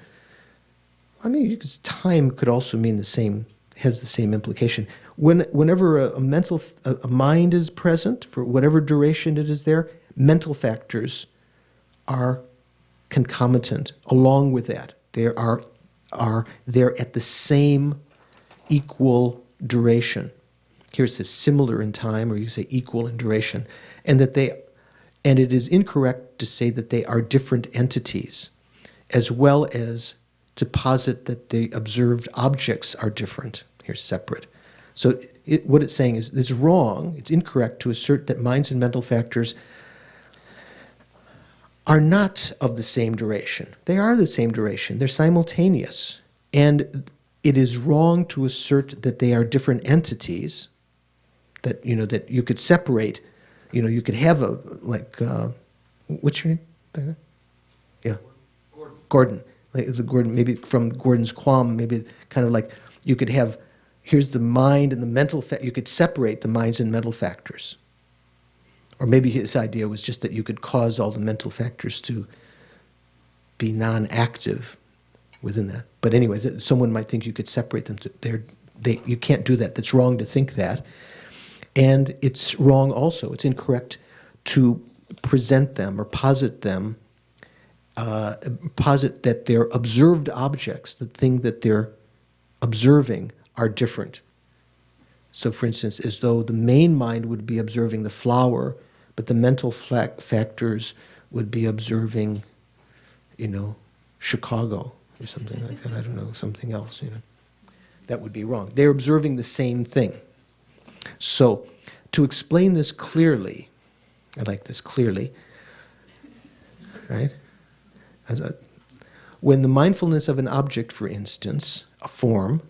I mean, time could also mean the same, has the same implication. Whenever a mind is present, for whatever duration it is there, mental factors are concomitant along with that. They are there at the same equal duration. Here it says similar in time, or you say equal in duration, and it is incorrect to say that they are different entities, as well as to posit that the observed objects are different. Here's separate. So what it's saying is it's wrong, it's incorrect to assert that minds and mental factors are not of the same duration. They are the same duration. They're simultaneous. And it is wrong to assert that they are different entities, that you could separate. You could have what's your name? Yeah. Gordon. Gordon, maybe from Gordon's qualm, maybe kind of like you could have, here's the mind and the mental, you could separate the minds and mental factors. Or maybe his idea was just that you could cause all the mental factors to be non-active within that. But anyway, someone might think you could separate them. You can't do that. That's wrong to think that. And it's wrong also. It's incorrect to present them or posit them, posit that they're observed objects, the thing that they're observing, are different. So for instance, as though the main mind would be observing the flower, but the mental factors would be observing, Chicago or something like that. I don't know, something else, That would be wrong. They're observing the same thing. So, to explain this clearly, I like this clearly, right? When the mindfulness of an object, for instance, a form,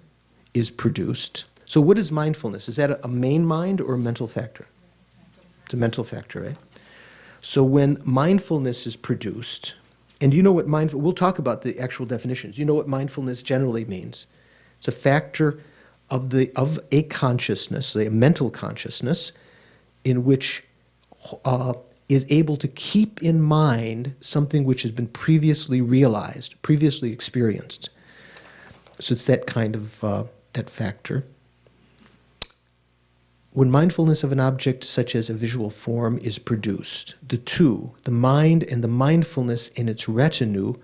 is produced. So what is mindfulness? Is that a main mind or a mental factor? It's a mental factor, right? So when mindfulness is produced, and you know what mindful, we'll talk about the actual definitions. You know what mindfulness generally means. It's a factor of a consciousness, a mental consciousness, in which is able to keep in mind something which has been previously realized, previously experienced. So it's that kind of that factor. When mindfulness of an object such as a visual form is produced, the two, the mind and the mindfulness in its retinue,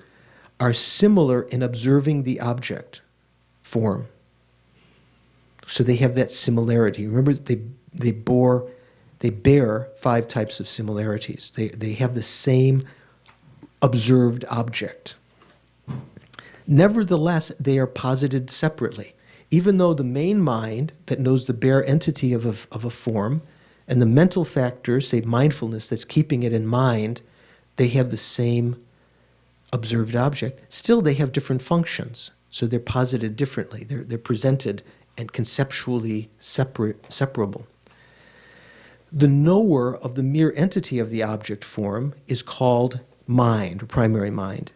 are similar in observing the object form. So they have that similarity. Remember, they bear 5 types of similarities. They have the same observed object. Nevertheless, they are posited separately. Even though the main mind that knows the bare entity of a form and the mental factors, say mindfulness, that's keeping it in mind, they have the same observed object. Still, they have different functions, so they're posited differently. They're presented and conceptually separable. The knower of the mere entity of the object form is called mind, or primary mind.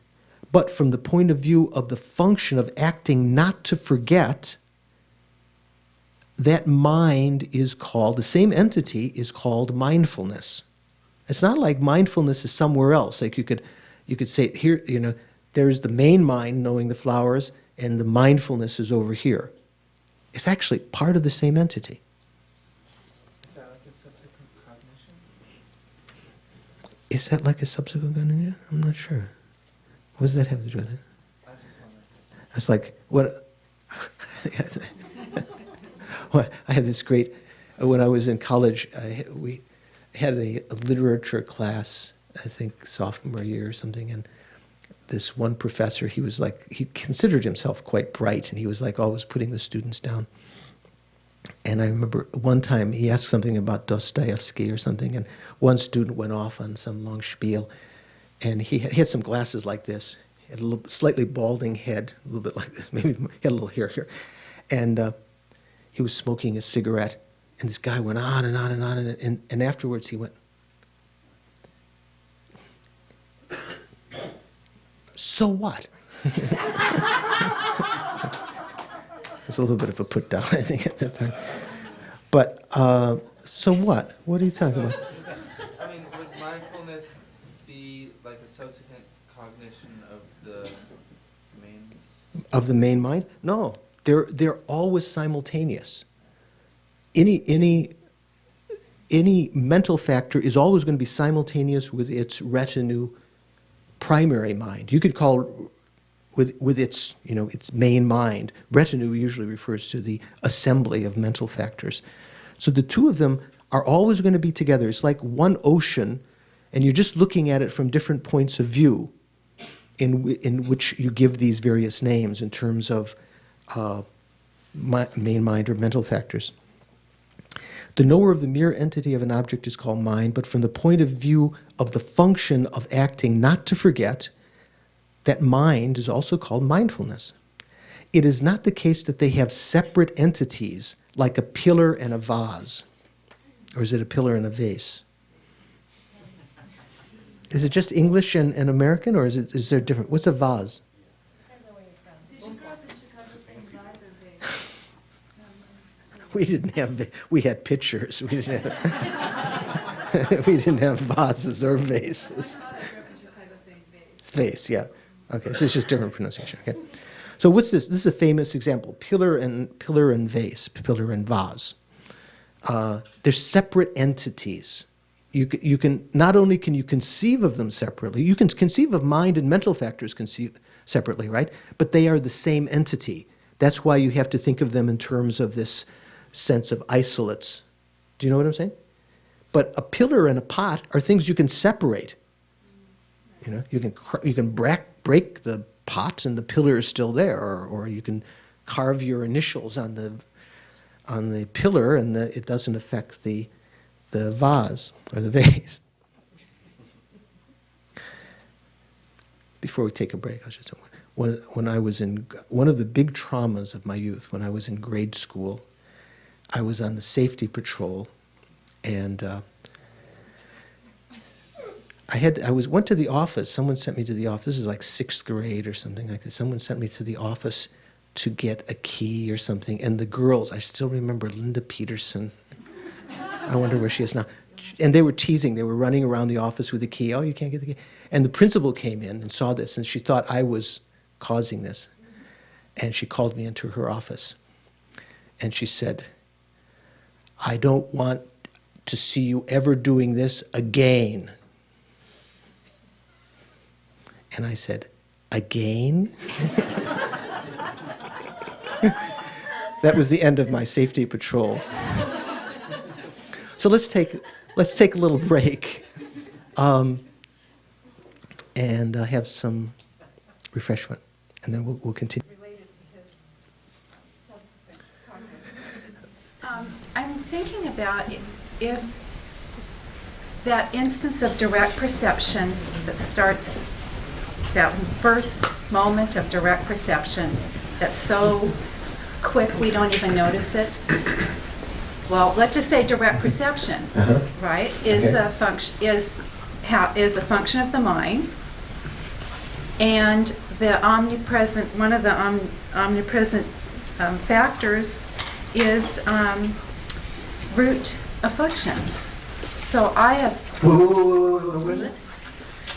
But from the point of view of the function of acting not to forget, that mind is called, the same entity is called mindfulness. It's not like mindfulness is somewhere else. Like you could say here, there's the main mind knowing the flowers, and the mindfulness is over here. It's actually part of the same entity. Is that like a subsequent cognition? Is that like a subsequent cognition? I'm not sure. What does that have to do with it? I just wonder. It's like, what? I had this great, when I was in college, we had a literature class, I think sophomore year or something, and this one professor, he considered himself quite bright, and he was like always putting the students down. And I remember one time he asked something about Dostoevsky or something, and one student went off on some long spiel, and he had some glasses like this, he had a little slightly balding head, a little bit like this, maybe he had a little hair here, and he was smoking a cigarette, and this guy went on and on and on, and afterwards he went, "So what?" It's a little bit of a put down, I think, at that time. But, so what? What are you talking about? I mean, would mindfulness be like a subsequent cognition of the main? Of the main mind? No, they're always simultaneous. Any mental factor is always going to be simultaneous with its retinue primary mind. You could call with its its main mind. Retinue usually refers to the assembly of mental factors. So the two of them are always going to be together. It's like one ocean, and you're just looking at it from different points of view, in which you give these various names in terms of main mind or mental factors. The knower of the mere entity of an object is called mind, but from the point of view of the function of acting not to forget, that mind is also called mindfulness. It is not the case that they have separate entities like a pillar and a vase. Or is it a pillar and a vase? Is it just English and American, or is there different? What's a vase? Did you grow up in Chicago saying vase or vase? We didn't have, we had pictures. We didn't have, we didn't have vases or vases. My father grew up in Chicago saying vase. It's vase, yeah. Okay, so it's just different pronunciation, okay. So what's this? This is a famous example, pillar and vase, pillar and vase. They're separate entities. You can not only can you conceive of them separately, you can conceive of mind and mental factors separately, right? But they are the same entity. That's why you have to think of them in terms of this sense of isolates. Do you know what I'm saying? But a pillar and a pot are things you can separate. You can break the pot and the pillar is still there, or you can carve your initials on the pillar and it doesn't affect the vase or the vase. Before we take a break, I'll just when I was in one of the big traumas of my youth, when I was in grade school, I was on the safety patrol, and went to the office. Someone sent me to the office. This is like 6th grade or something like this. Someone sent me to the office to get a key or something. And the girls, I still remember Linda Peterson. I wonder where she is now. And they were teasing. They were running around the office with the key. Oh, you can't get the key. And the principal came in and saw this, and she thought I was causing this. And she called me into her office. And she said, I don't want to see you ever doing this again. And I said, again? That was the end of my safety patrol. So let's take a little break and have some refreshment, and then we'll continue. Related to his subsequent cognition. I'm thinking about if that instance of direct perception that starts, that first moment of direct perception that's so quick we don't even notice it. Well, let's just say direct perception, right, is a function of the mind, and the omnipresent, one of the omnipresent factors is root afflictions. So I have. Wait.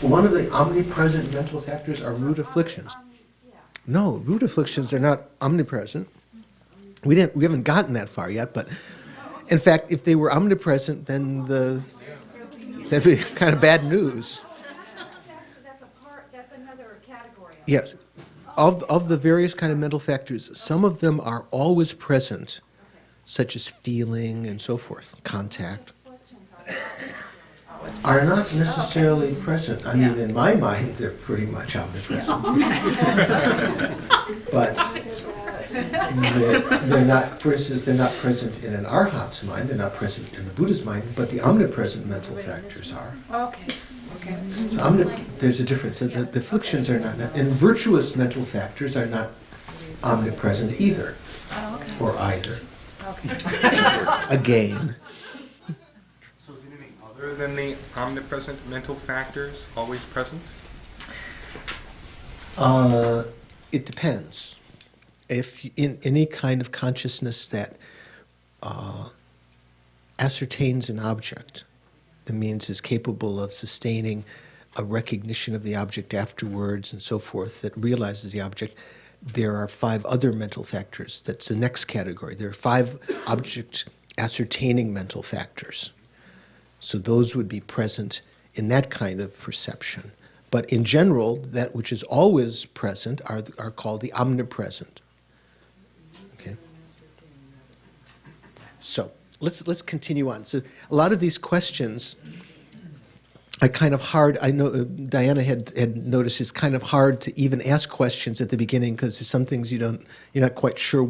One of the omnipresent mental factors are root afflictions. No, root afflictions are not omnipresent. We haven't gotten that far yet, but in fact, if they were omnipresent, then that'd be kind of bad news. That's another category. Yes, of the various kind of mental factors, some of them are always present, such as feeling and so forth, contact. Are not necessarily present. I mean, in my mind, they're pretty much omnipresent. But they're not, for instance, they're not present in an arhat's mind, they're not present in the Buddha's mind, but the omnipresent mental factors are. Okay. So there's a difference. The afflictions are not, and virtuous mental factors are not omnipresent either, or either. Again. So is anything other than the omnipresent mental factors always present? It depends. If in any kind of consciousness that ascertains an object, that means is capable of sustaining a recognition of the object afterwards and so forth, that realizes the object, there are 5 other mental factors. That's the next category. There are 5 object ascertaining mental factors. So those would be present in that kind of perception. But in general, that which is always present are called the omnipresent. Okay. So let's continue on. So a lot of these questions are kind of hard. I know Diana had noticed it's kind of hard to even ask questions at the beginning because there's some things you're not quite sure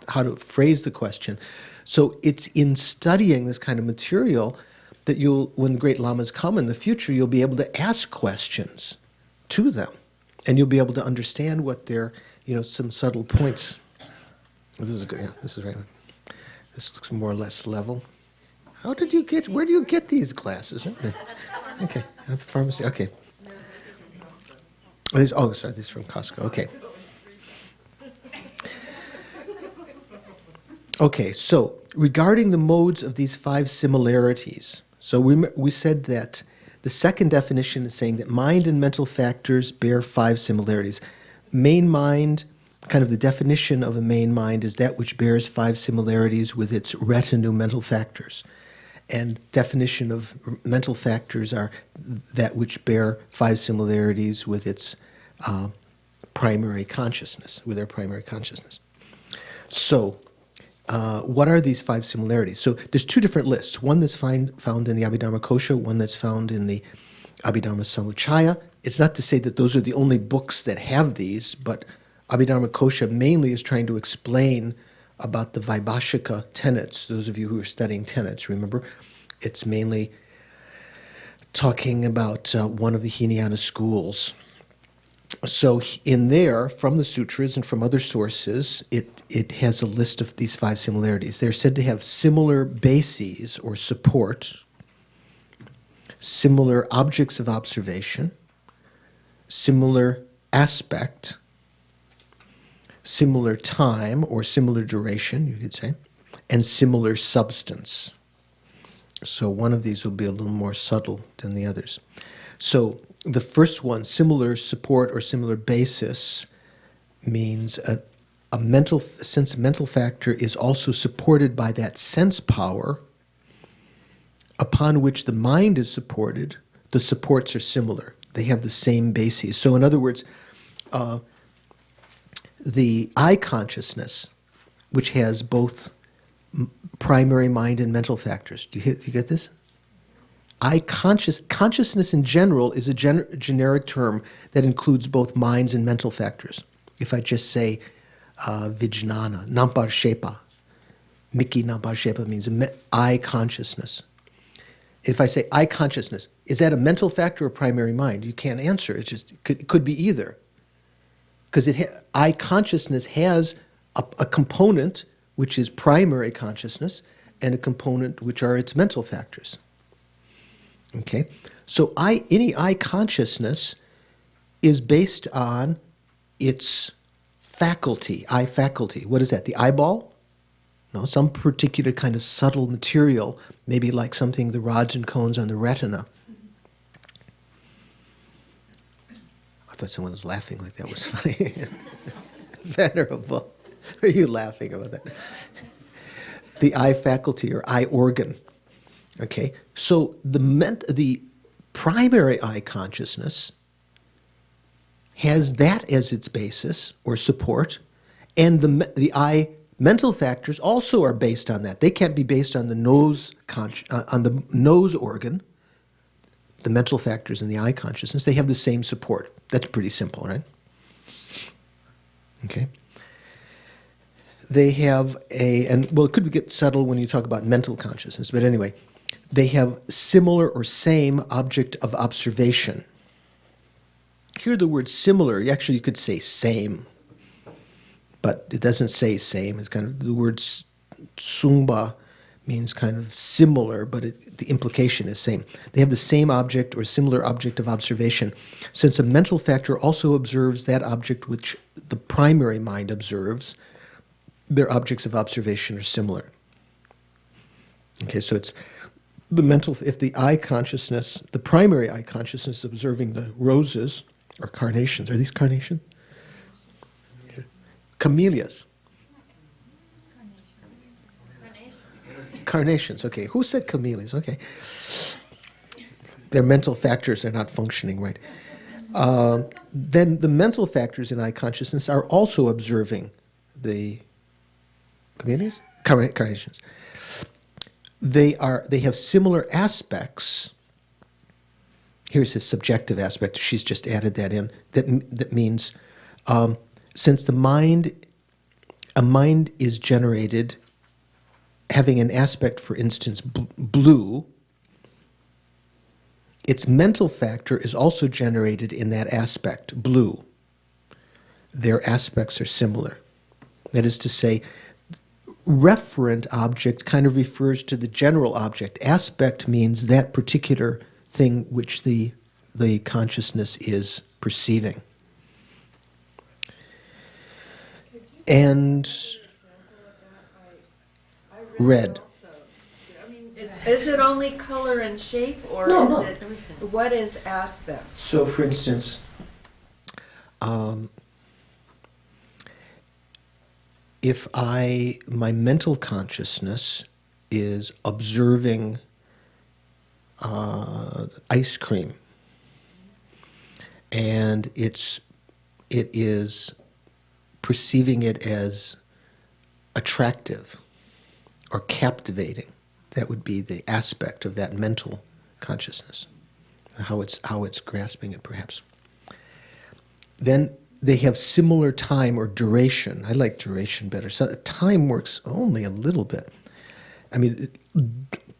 how to phrase the question. So it's in studying this kind of material that when the great lamas come in the future, you'll be able to ask questions to them, and you'll be able to understand what their, some subtle points. This is good. Yeah, this is right. This looks more or less level. Where do you get these glasses? Okay, at the pharmacy. Okay. These are from Costco. Okay. Okay, so regarding the modes of these 5 similarities, so we said that the second definition is saying that mind and mental factors bear 5 similarities. Main mind, kind of the definition of a main mind, is that which bears 5 similarities with its retinue mental factors. And definition of mental factors are that which bear 5 similarities with its primary consciousness, with their primary consciousness. So, what are these 5 similarities? So there's 2 different lists. One that's found in the Abhidharma Kosha, one that's found in the Abhidharma Samuccaya. It's not to say that those are the only books that have these, but Abhidharma Kosha mainly is trying to explain about the Vaibhashika tenets. Those of you who are studying tenets, remember, it's mainly talking about one of the Hinayana schools. So in there, from the sutras and from other sources, it has a list of these 5 similarities. They're said to have similar bases or support. similar objects of observation, similar aspect, similar time or similar duration, you could say, and similar substance. So one of these will be a little more subtle than the others. So the first one, similar support or similar basis, means a mental sense mental factor is also supported by that sense power upon which the mind is supported. The supports are similar. They have the same bases. So in other words, the I consciousness, which has both primary mind and mental factors. Do you get this? Consciousness in general is a generic term that includes both minds and mental factors. If I just say vijnana, nampa-shepa, Miki nampa-shepa means I consciousness. If I say I consciousness, is that a mental factor or primary mind? You can't answer. It could be either. Because I consciousness has a component which is primary consciousness and a component which are its mental factors. Okay? So any I consciousness is based on its faculty, I faculty. What is that, the eyeball? No, some particular kind of subtle material, maybe like something, the rods and cones on the retina. I thought someone was laughing like that was funny. Venerable. Are you laughing about that? The eye faculty or eye organ. Okay, so the primary eye consciousness has that as its basis or support, and the eye mental factors also are based on that. They can't be based on the nose organ, the mental factors and the eye consciousness. They have the same support. That's pretty simple, right? Okay. They have it could get subtle when you talk about mental consciousness, but anyway, they have similar or same object of observation. Here the word similar, actually you could say same, but it doesn't say same. It's kind of, the word sungba means kind of similar, but the implication is same. They have the same object or similar object of observation, since a mental factor also observes that object which the primary mind observes. Their objects of observation are similar. Okay, so it's the mental, if the eye consciousness, the primary eye consciousness observing the roses or carnations, are these carnations? Camellias. Carnations, okay. Who said camellias? Okay. Their mental factors are not functioning right. Then the mental factors in eye consciousness are also observing the camellias? Carnations. They have similar aspects. Here's his subjective aspect. She's just added that in. That means since a mind is generated having an aspect, for instance, blue, its mental factor is also generated in that aspect, blue. Their aspects are similar. That is to say, referent object kind of refers to the general object. Aspect means that particular thing which the consciousness is perceiving. And red. Is it only color and shape, or No. is it what is aspect? So, for instance, if my mental consciousness is observing ice cream, and it is perceiving it as attractive or captivating, that would be the aspect of that mental consciousness, how it's grasping it, perhaps. Then they have similar time or duration. I like duration better. So time works only a little bit. I mean,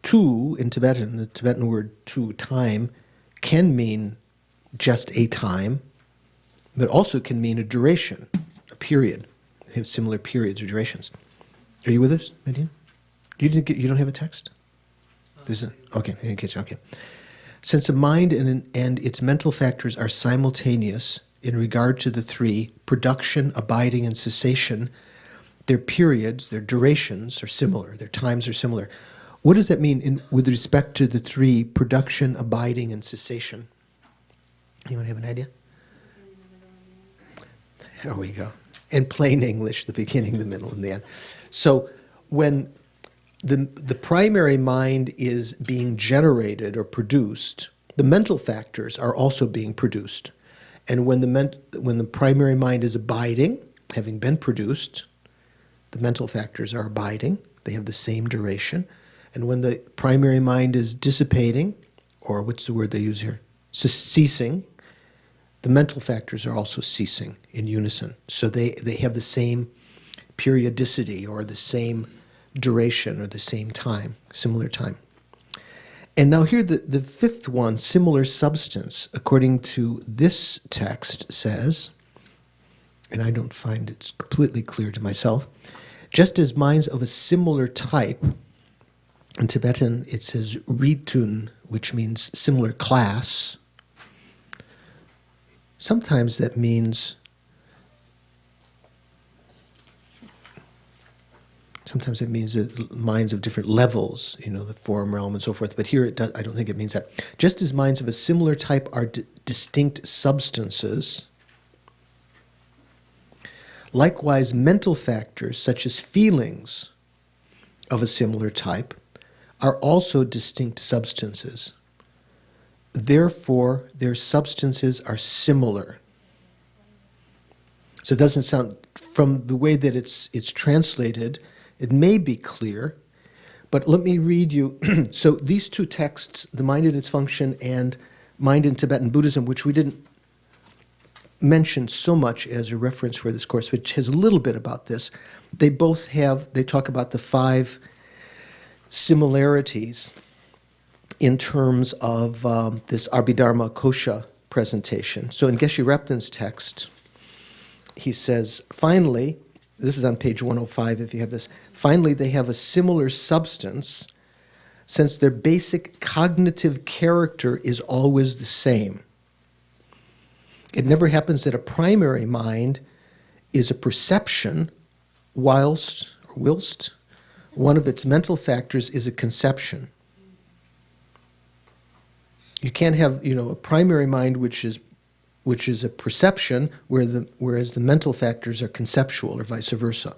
tu in Tibetan, the Tibetan word tu, time, can mean just a time, but also can mean a duration, a period. They have similar periods or durations. Are you with us, Medina? You don't have a text? Okay, I didn't catch it. Okay. Since a mind and its mental factors are simultaneous in regard to the three, production, abiding, and cessation, their periods, their durations are similar, their times are similar. What does that mean with respect to the three, production, abiding, and cessation? Anyone have an idea? There we go. In plain English, the beginning, the middle, and the end. So when the primary mind is being generated or produced, the mental factors are also being produced. And when the primary mind is abiding, having been produced, the mental factors are abiding. They have the same duration. And when the primary mind is dissipating, or what's the word they use here? Ceasing, the mental factors are also ceasing in unison. So they have the same periodicity or the same duration or the same time, similar time. And now here the fifth one, similar substance, according to this text says, and I don't find it's completely clear to myself, just as minds of a similar type, in Tibetan it says ritun, which means similar class. Sometimes that means that minds of different levels, the form realm and so forth. But here I don't think it means that. Just as minds of a similar type are distinct substances, likewise mental factors such as feelings of a similar type are also distinct substances. Therefore, their substances are similar. So it doesn't sound, from the way that it's translated, it may be clear, but let me read you. So these two texts, the Mind and Its Function and Mind in Tibetan Buddhism, which we didn't mention so much as a reference for this course, which has a little bit about this, they talk about the 5 similarities in terms of this Abhidharma Kosha presentation. So in Geshe Repton's text, he says, finally, this is on page 105 if you have this, finally they have a similar substance since their basic cognitive character is always the same. It never happens that a primary mind is a perception whilst one of its mental factors is a conception. You can't have, a primary mind which is a perception, whereas the mental factors are conceptual, or vice versa.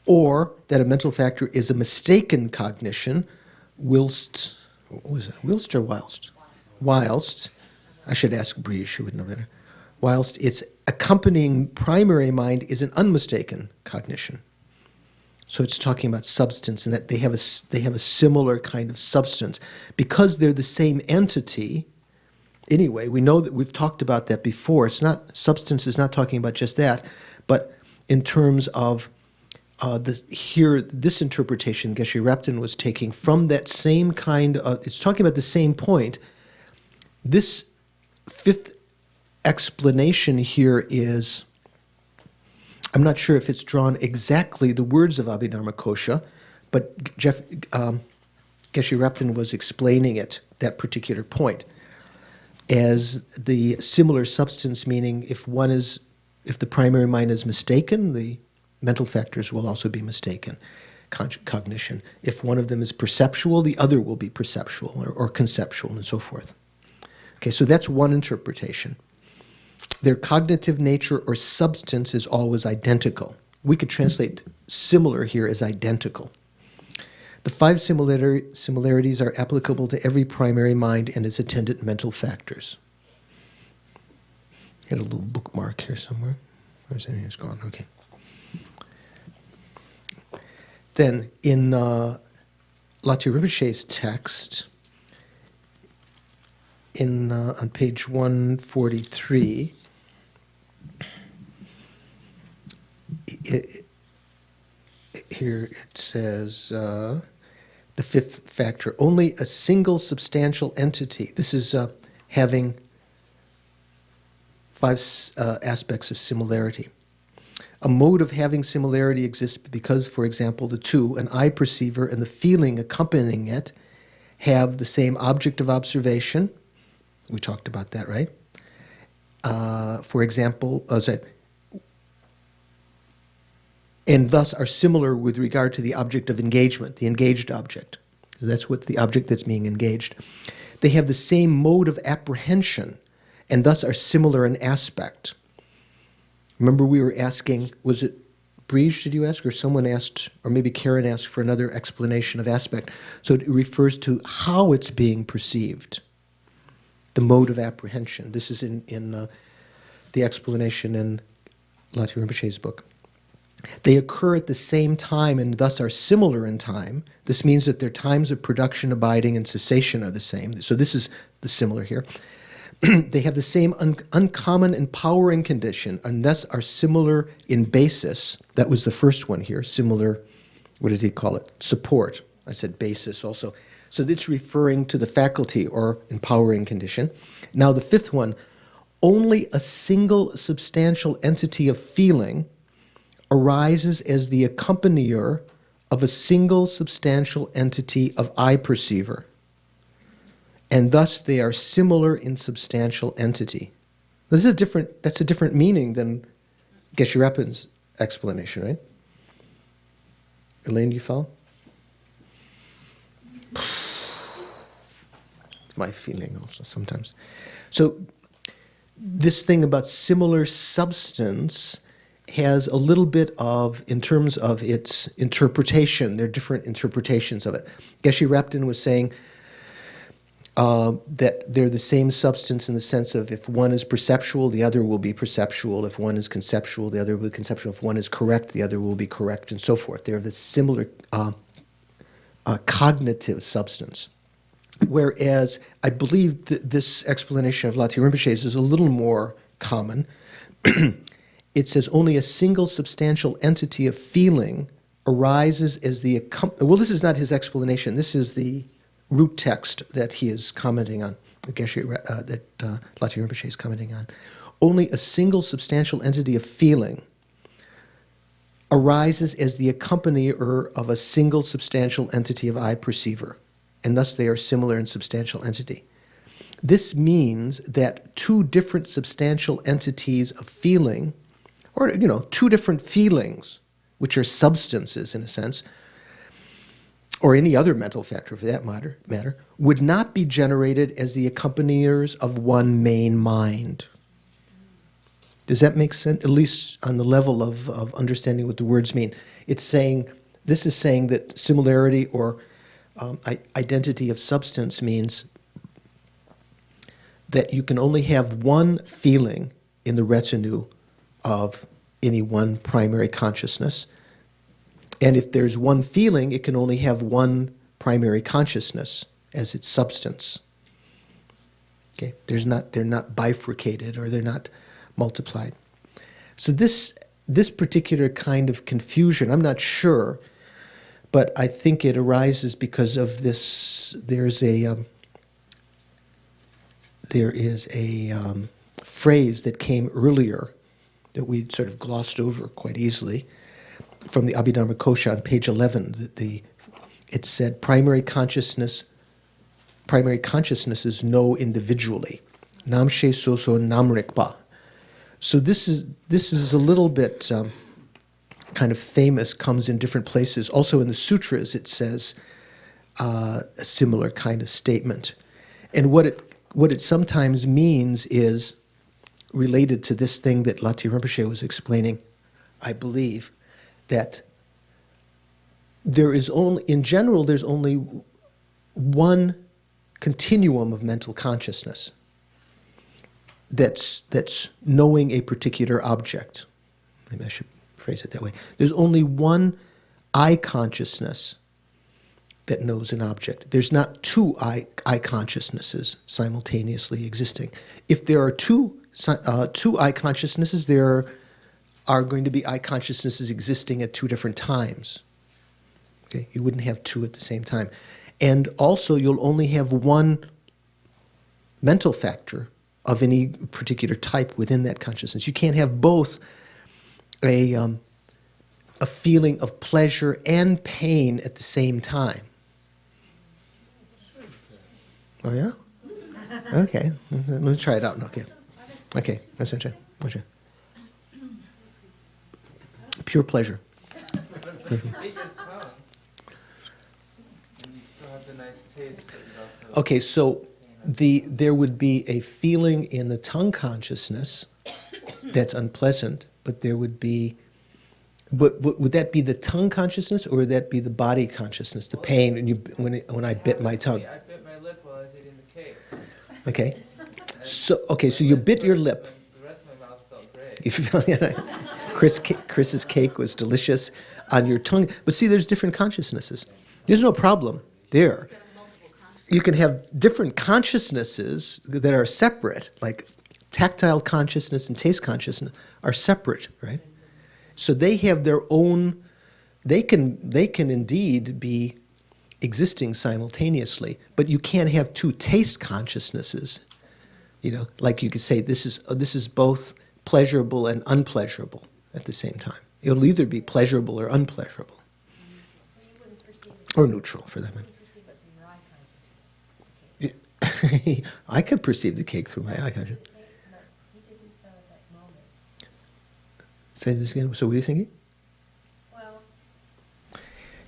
Or that a mental factor is a mistaken cognition, whilst or whilst? Whilst, I should ask Bree, she would know better. Whilst its accompanying primary mind is an unmistaken cognition. So it's talking about substance, and that they have a similar kind of substance. Because they're the same entity, anyway, we know that we've talked about that before. Substance is not talking about just that, but in terms of this interpretation Geshe Repton was taking from that same kind of, it's talking about the same point. This fifth explanation here is, I'm not sure if it's drawn exactly the words of Abhidharma Kosha, but Geshe Repton was explaining it, that particular point, as the similar substance, meaning if the primary mind is mistaken, the mental factors will also be mistaken. Cognition. If one of them is perceptual, the other will be perceptual or conceptual and so forth. Okay, so that's one interpretation. Their cognitive nature or substance is always identical. We could translate similar here as identical. The 5 similarities are applicable to every primary mind and its attendant mental factors. Got a little bookmark here somewhere. Where's it? It's gone. Okay. Then in Lhasa Rinpoche's text, on page 143, here it says, the fifth factor, only a single substantial entity. This is having 5 aspects of similarity. A mode of having similarity exists because, for example, the two, an eye perceiver and the feeling accompanying it, have the same object of observation. We talked about that, right? For example, and thus are similar with regard to the object of engagement, the engaged object. That's what the object that's being engaged. They have the same mode of apprehension, and thus are similar in aspect. Remember we were asking, was it Briege, did you ask, or someone asked, or maybe Karen asked for another explanation of aspect. So it refers to how it's being perceived, the mode of apprehension. This is in the explanation in Lati Rinpoche's book. They occur at the same time and thus are similar in time. This means that their times of production, abiding, and cessation are the same. So this is the similar here. They have the same uncommon empowering condition and thus are similar in basis. That was the first one here, similar, what did he call it? Support. I said basis also. So it's referring to the faculty or empowering condition. Now the fifth one, only a single substantial entity of feeling arises as the accompanier of a single substantial entity of eye perceiver, and thus they are similar in substantial entity. That's a different meaning than Geshe Rapin's explanation, right? Elaine, do you follow? It's my feeling also sometimes. So this thing about similar substance has a little bit of, in terms of its interpretation, there are different interpretations of it. Geshe Rapin was saying that they're the same substance in the sense of if one is perceptual, the other will be perceptual. If one is conceptual, the other will be conceptual. If one is correct, the other will be correct, and so forth. They're the similar cognitive substance. Whereas I believe that this explanation of Lati Rinpoche's is a little more common. It says only a single substantial entity of feeling arises as the well, this is not his explanation. This is the root text that he is commenting on, that Lati Rinpoche is commenting on. Only a single substantial entity of feeling arises as the accompanier of a single substantial entity of eye perceiver, and thus they are similar in substantial entity. This means that two different substantial entities of feeling, or two different feelings, which are substances in a sense, or any other mental factor for that matter, would not be generated as the accompaniers of one main mind. Does that make sense? At least on the level of understanding what the words mean. This is saying that similarity or identity of substance means that you can only have one feeling in the retinue of any one primary consciousness. And if there's one feeling, it can only have one primary consciousness as its substance. Okay, they're not bifurcated or they're not multiplied. So this particular kind of confusion, I'm not sure, but I think it arises because of this. There is a phrase that came earlier that we sort of glossed over quite easily from the Abhidharma Kosha on page 11. It said primary consciousness is know individually. Namshe soso namrikpa. So this is a little bit kind of famous, comes in different places. Also in the sutras it says a similar kind of statement. And what it sometimes means is related to this thing that Lati Rinpoche was explaining, I believe, that there's only one continuum of mental consciousness that's knowing a particular object. Maybe I should phrase it that way. There's only one eye consciousness that knows an object. There's not two eye consciousnesses simultaneously existing. If there are two eye consciousnesses, there are going to be eye consciousnesses existing at two different times. Okay, you wouldn't have two at the same time. And also, you'll only have one mental factor of any particular type within that consciousness. You can't have both a feeling of pleasure and pain at the same time. Oh, yeah? Okay. Let me try it out. Okay. Okay. That's it. Okay. Pure pleasure. Make your tongue. And you still have the nice taste, but you also... Okay, so there would be a feeling in the tongue consciousness that's unpleasant, but there would be... But would that be the tongue consciousness, or would that be the body consciousness, the pain when I bit my tongue? I bit my lip while I was eating the cake. Okay. So you bit your lip. The rest of my mouth felt great. You feel, Chris's cake was delicious on your tongue. But see, there's different consciousnesses. There's no problem there. You can have different consciousnesses that are separate, like tactile consciousness and taste consciousness are separate, right? So they have their own, they can indeed be existing simultaneously, but you can't have two taste consciousnesses. Like you could say this is both pleasurable and unpleasurable at the same time. It'll either be pleasurable or unpleasurable. Or neutral, for that matter. I could perceive the cake through my eye consciousness. Say this again. So what are you thinking? Well,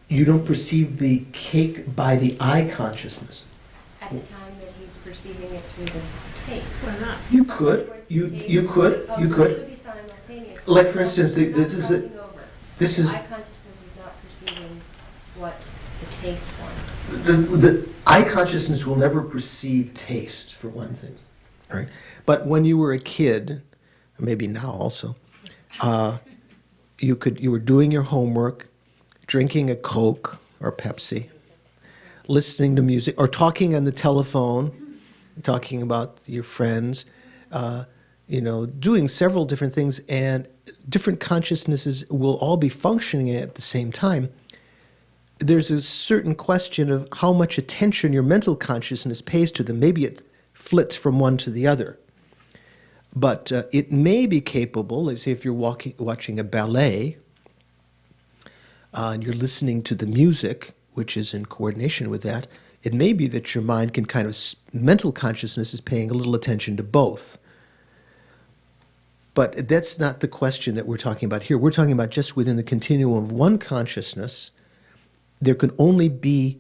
You don't perceive the cake by the eye consciousness. at the time that he's perceiving it through the taste. Well, not. You could. You could. Oh, You so could. it could be simultaneous. Like, for instance, Not this is crossing over. this is- Eye consciousness is not perceiving what the taste one. The eye consciousness will never perceive taste, for one thing, right? But when you were a kid, maybe now also, you were doing your homework, drinking a Coke or Pepsi, listening to music, or talking on the telephone, talking about your friends, doing several different things, and different consciousnesses will all be functioning at the same time. There's a certain question of how much attention your mental consciousness pays to them. Maybe it flits from one to the other. But it may be capable, let's say if you're watching a ballet, and you're listening to the music, which is in coordination with that, it may be that your mind can mental consciousness is paying a little attention to both. But that's not the question that we're talking about here. We're talking about just within the continuum of one consciousness, there can only be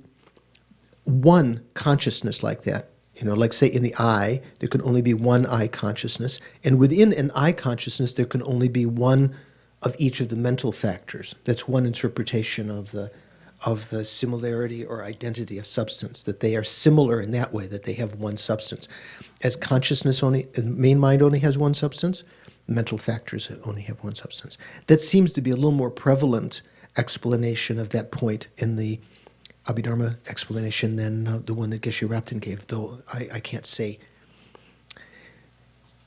one consciousness like that. Like say in the eye, there can only be one eye consciousness. And within an eye consciousness, there can only be one of each of the mental factors. That's one interpretation of the similarity or identity of substance, that they are similar in that way, that they have one substance. As consciousness main mind only has one substance, mental factors only have one substance. That seems to be a little more prevalent explanation of that point in the Abhidharma explanation than the one that Geshe Rapton gave, though I can't say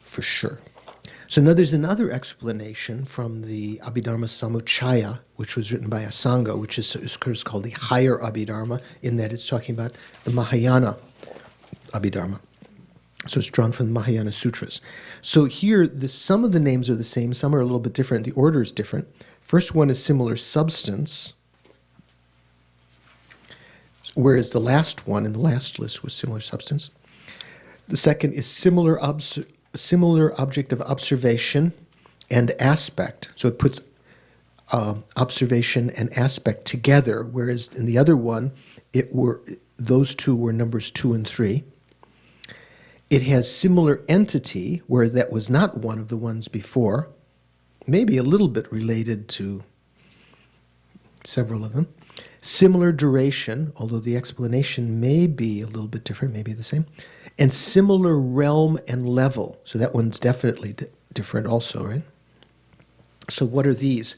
for sure. So now there's another explanation from the Abhidharma Samuccaya, which was written by a Sangha, which is called the higher Abhidharma, in that it's talking about the Mahayana Abhidharma. So it's drawn from the Mahayana Sutras. So here, some of the names are the same, some are a little bit different, the order is different. First one is similar substance, whereas the last one in the last list was similar substance. The second is similar object of observation and aspect. So it puts observation and aspect together, whereas in the other one, those two were numbers 2 and 3. It has similar entity, whereas that was not one of the ones before. Maybe a little bit related to several of them. Similar duration, although the explanation may be a little bit different, maybe the same. And similar realm and level. So that one's definitely different also, right? So what are these?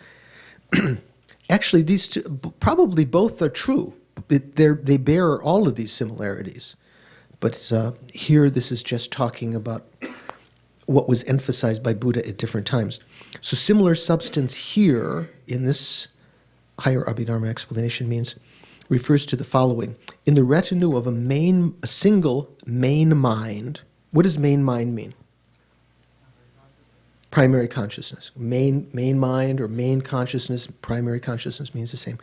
Actually, these two, probably both are true. They bear all of these similarities. But here this is just talking about what was emphasized by Buddha at different times. So similar substance here in this higher Abhidharma explanation refers to the following. In the retinue of a single main mind, what does main mind mean? Primary consciousness. Main mind or main consciousness, primary consciousness means the same.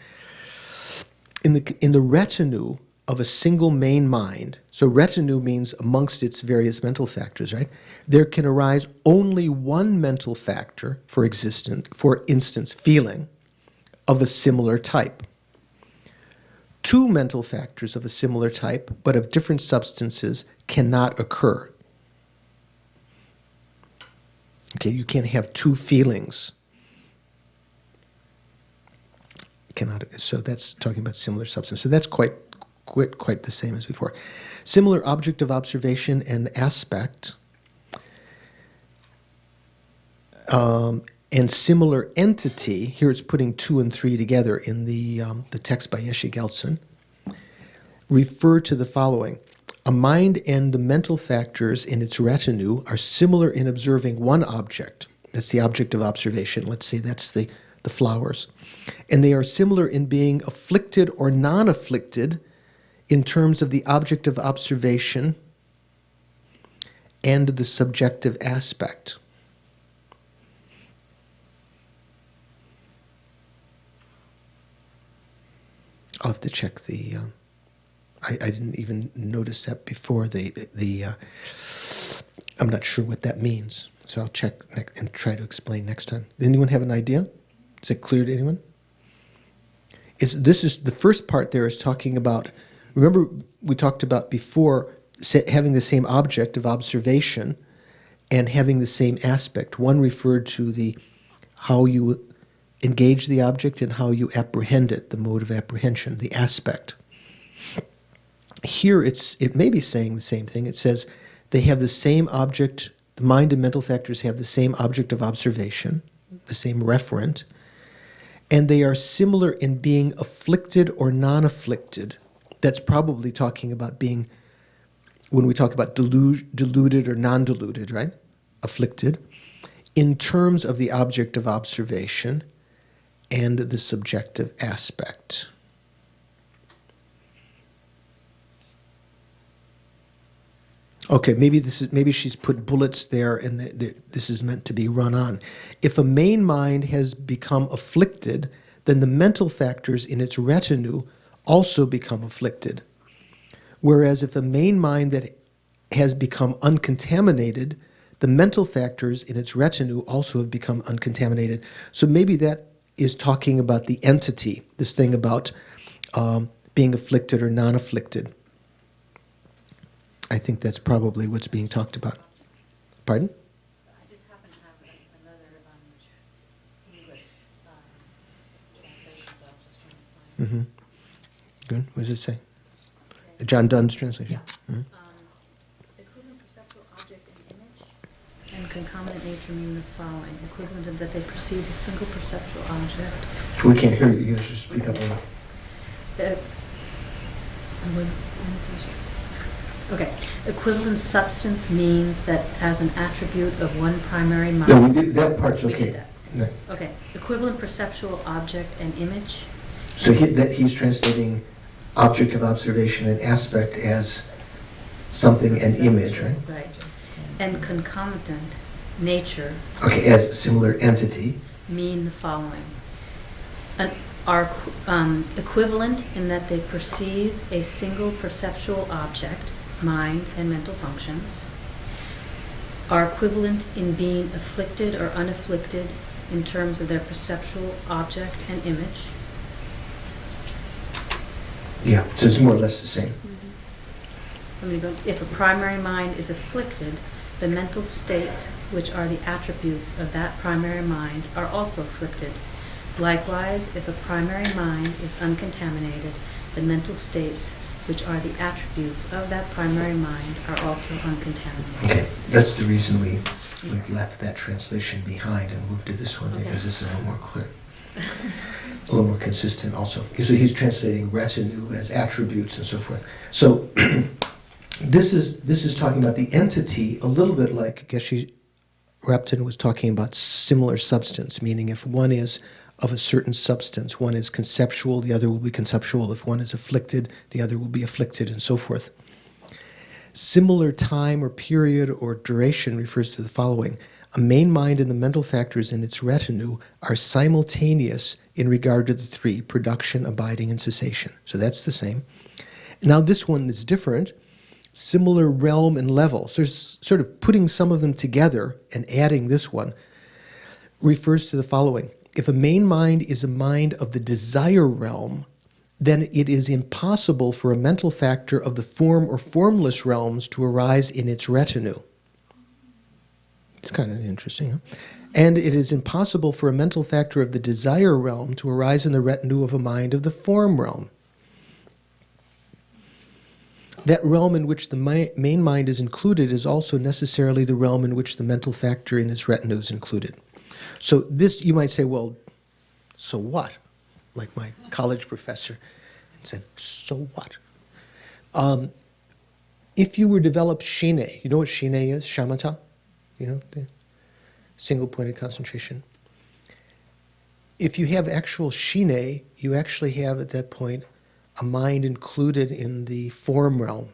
In the retinue of a single main mind, so retinue means amongst its various mental factors, right? There can arise only one mental factor for instance, feeling, of a similar type. Two mental factors of a similar type, but of different substances, cannot occur. Okay, you can't have two feelings. So that's talking about similar substance. So that's quite the same as before. Similar object of observation and aspect, and similar entity. Here it's putting 2 and 3 together in the text by Yeshe Gelsen. Refer to the following: a mind and the mental factors in its retinue are similar in observing one object. That's the object of observation. Let's say that's the flowers. And they are similar in being afflicted or non-afflicted in terms of the object of observation and the subjective aspect. I'll have to check the... I didn't even notice that before. I'm not sure what that means, so I'll check and try to explain next time. Does anyone have an idea? Is it clear to anyone? This is the first part there is talking about, remember we talked about before having the same object of observation and having the same aspect. One referred to how you engage the object and how you apprehend it, the mode of apprehension, the aspect. Here it may be saying the same thing. It says they have the same object, the mind and mental factors have the same object of observation, the same referent, and they are similar in being afflicted or non-afflicted. That's probably talking about being, when we talk about deluded or non-deluded, right? Afflicted, in terms of the object of observation and the subjective aspect. Okay, maybe she's put bullets there, and this is meant to be run on. If a main mind has become afflicted, then the mental factors in its retinue also become afflicted. Whereas if a main mind that has become uncontaminated, the mental factors in its retinue also have become uncontaminated. So maybe that is talking about the entity, this thing about being afflicted or non-afflicted. I think that's probably what's being talked about. Pardon? I just happen to have another English translation, so I was just trying to find Good. What does it say? John Donne's translation. Yeah. Equivalent perceptual object and image and concomitant nature mean the following. Equivalent of that they perceive a single perceptual object. We can't hear you. You guys just speak up a little. Okay. Equivalent substance means that as an attribute of one primary mind. No, we did, that part's okay. We did that. No. Okay. Equivalent perceptual object and image. So he's translating object of observation and aspect as something, an image, right? Right. And concomitant nature. Okay, as a similar entity. Mean the following. Are equivalent in that they perceive a single perceptual object, mind and mental functions, are equivalent in being afflicted or unafflicted in terms of their perceptual object and image. Yeah, so it's more or less the same. I'm going to go, if a primary mind is afflicted, the mental states which are the attributes of that primary mind are also afflicted. Likewise, if a primary mind is uncontaminated, the mental states which are the attributes of that primary mind are also uncontaminated. Okay, that's the reason we've left that translation behind and moved to this one, because this is a little more clear. A little more consistent also. So he's translating retinue as attributes and so forth. So this is talking about the entity a little bit like Geshe Repton was talking about similar substance, meaning if one is of a certain substance, one is conceptual, the other will be conceptual. If one is afflicted, the other will be afflicted, and so forth. Similar time or period or duration refers to the following. A main mind and the mental factors in its retinue are simultaneous in regard to the three, production, abiding, and cessation. So that's the same. Now this one is different, similar realm and level. So there's sort of putting some of them together and adding this one refers to the following. If a main mind is a mind of the desire realm, then it is impossible for a mental factor of the form or formless realms to arise in its retinue. It's kind of interesting, huh? And it is impossible for a mental factor of the desire realm to arise in the retinue of a mind of the form realm. That realm in which the main mind is included is also necessarily the realm in which the mental factor in its retinue is included. So this, you might say, well, so what? Like my college professor said, so what? If you were to develop shine, you know what shine is? Shamatha? You know, the single-pointed concentration. If you have actual shine, you actually have at that point a mind included in the form realm.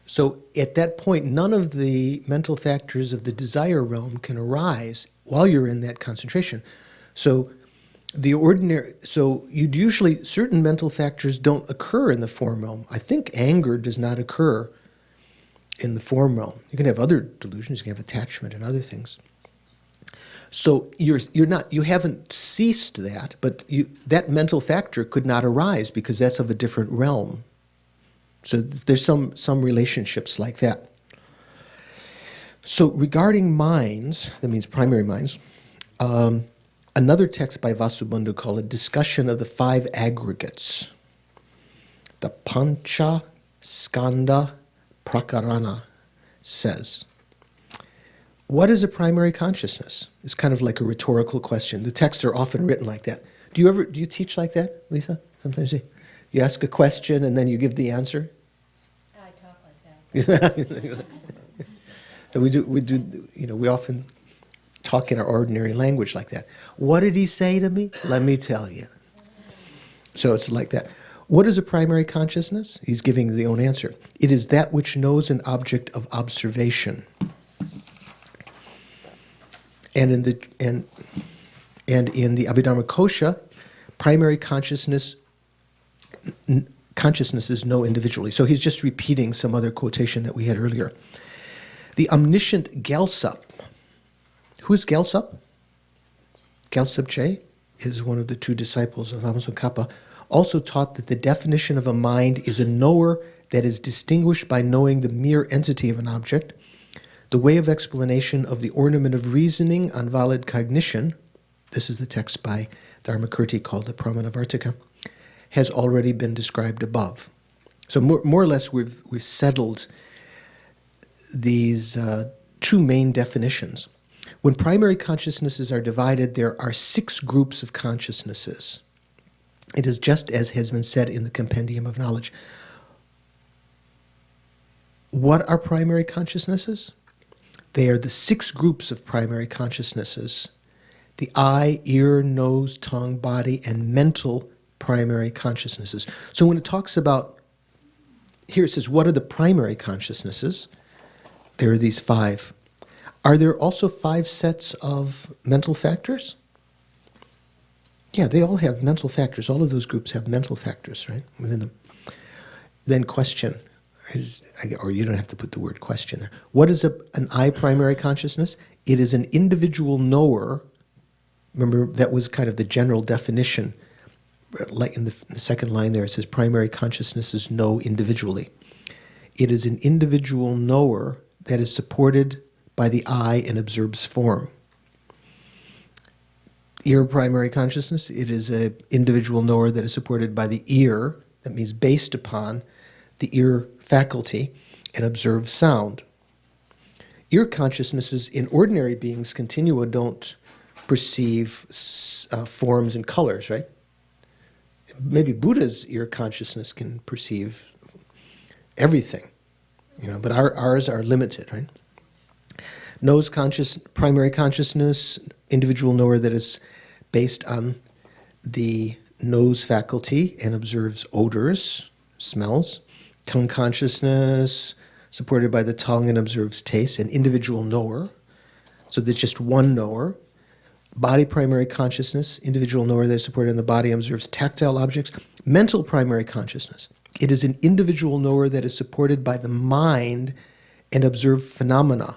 So at that point, none of the mental factors of the desire realm can arise while you're in that concentration. So you'd usually, certain mental factors don't occur in the form realm. I think anger does not occur in the form realm. You can have other delusions, you can have attachment and other things. So you haven't ceased that, but that mental factor could not arise because that's of a different realm. So there's some relationships like that. So regarding minds, that means primary minds, another text by Vasubandhu called A Discussion of the Five Aggregates, the Pancha Skanda Prakarana, says, what is a primary consciousness? It's kind of like a rhetorical question. The texts are often written like that. Do you teach like that, Lisa? Sometimes you ask a question and then you give the answer? I talk like that. So we often talk in our ordinary language like that. What did he say to me? Let me tell you. So it's like that. What is a primary consciousness? He's giving the own answer. It is that which knows an object of observation. And in the Abhidharmakosha, primary consciousness is no individually. So he's just repeating some other quotation that we had earlier. The omniscient Gyaltsab. Who's Gyaltsab? Gyaltsab Je is one of the two disciples of Lama Tsongkhapa, also taught that the definition of a mind is a knower that is distinguished by knowing the mere entity of an object. The way of explanation of the ornament of reasoning on valid cognition, this is the text by Dharmakirti called the Pramanavartika, has already been described above. So more or less we've settled these two main definitions. When primary consciousnesses are divided, there are 6 groups of consciousnesses. It is just as has been said in the Compendium of Knowledge. What are primary consciousnesses? They are the 6 groups of primary consciousnesses: the eye, ear, nose, tongue, body, and mental primary consciousnesses. So when it talks about, here it says, what are the primary consciousnesses? There are these 5. Are there also 5 sets of mental factors? Yeah, they all have mental factors. All of those groups have mental factors, right, within them. Then question. Or you don't have to put the word question there. What is an I primary consciousness? It is an individual knower. Remember, that was kind of the general definition. Like in the second line there, it says primary consciousnesses know individually. It is an individual knower that is supported by the eye and observes form. Ear primary consciousness, it is an individual knower that is supported by the ear, that means based upon the ear faculty, and observes sound. Ear consciousnesses in ordinary beings continua don't perceive forms and colors, right? Maybe Buddha's ear consciousness can perceive everything, but ours are limited, right? Nose primary consciousness, individual knower that is based on the nose faculty and observes odors, smells. Tongue consciousness, supported by the tongue and observes taste, an individual knower. So there's just one knower. Body primary consciousness, individual knower that is supported in the body, observes tactile objects. Mental primary consciousness. It is an individual knower that is supported by the mind and observes phenomena.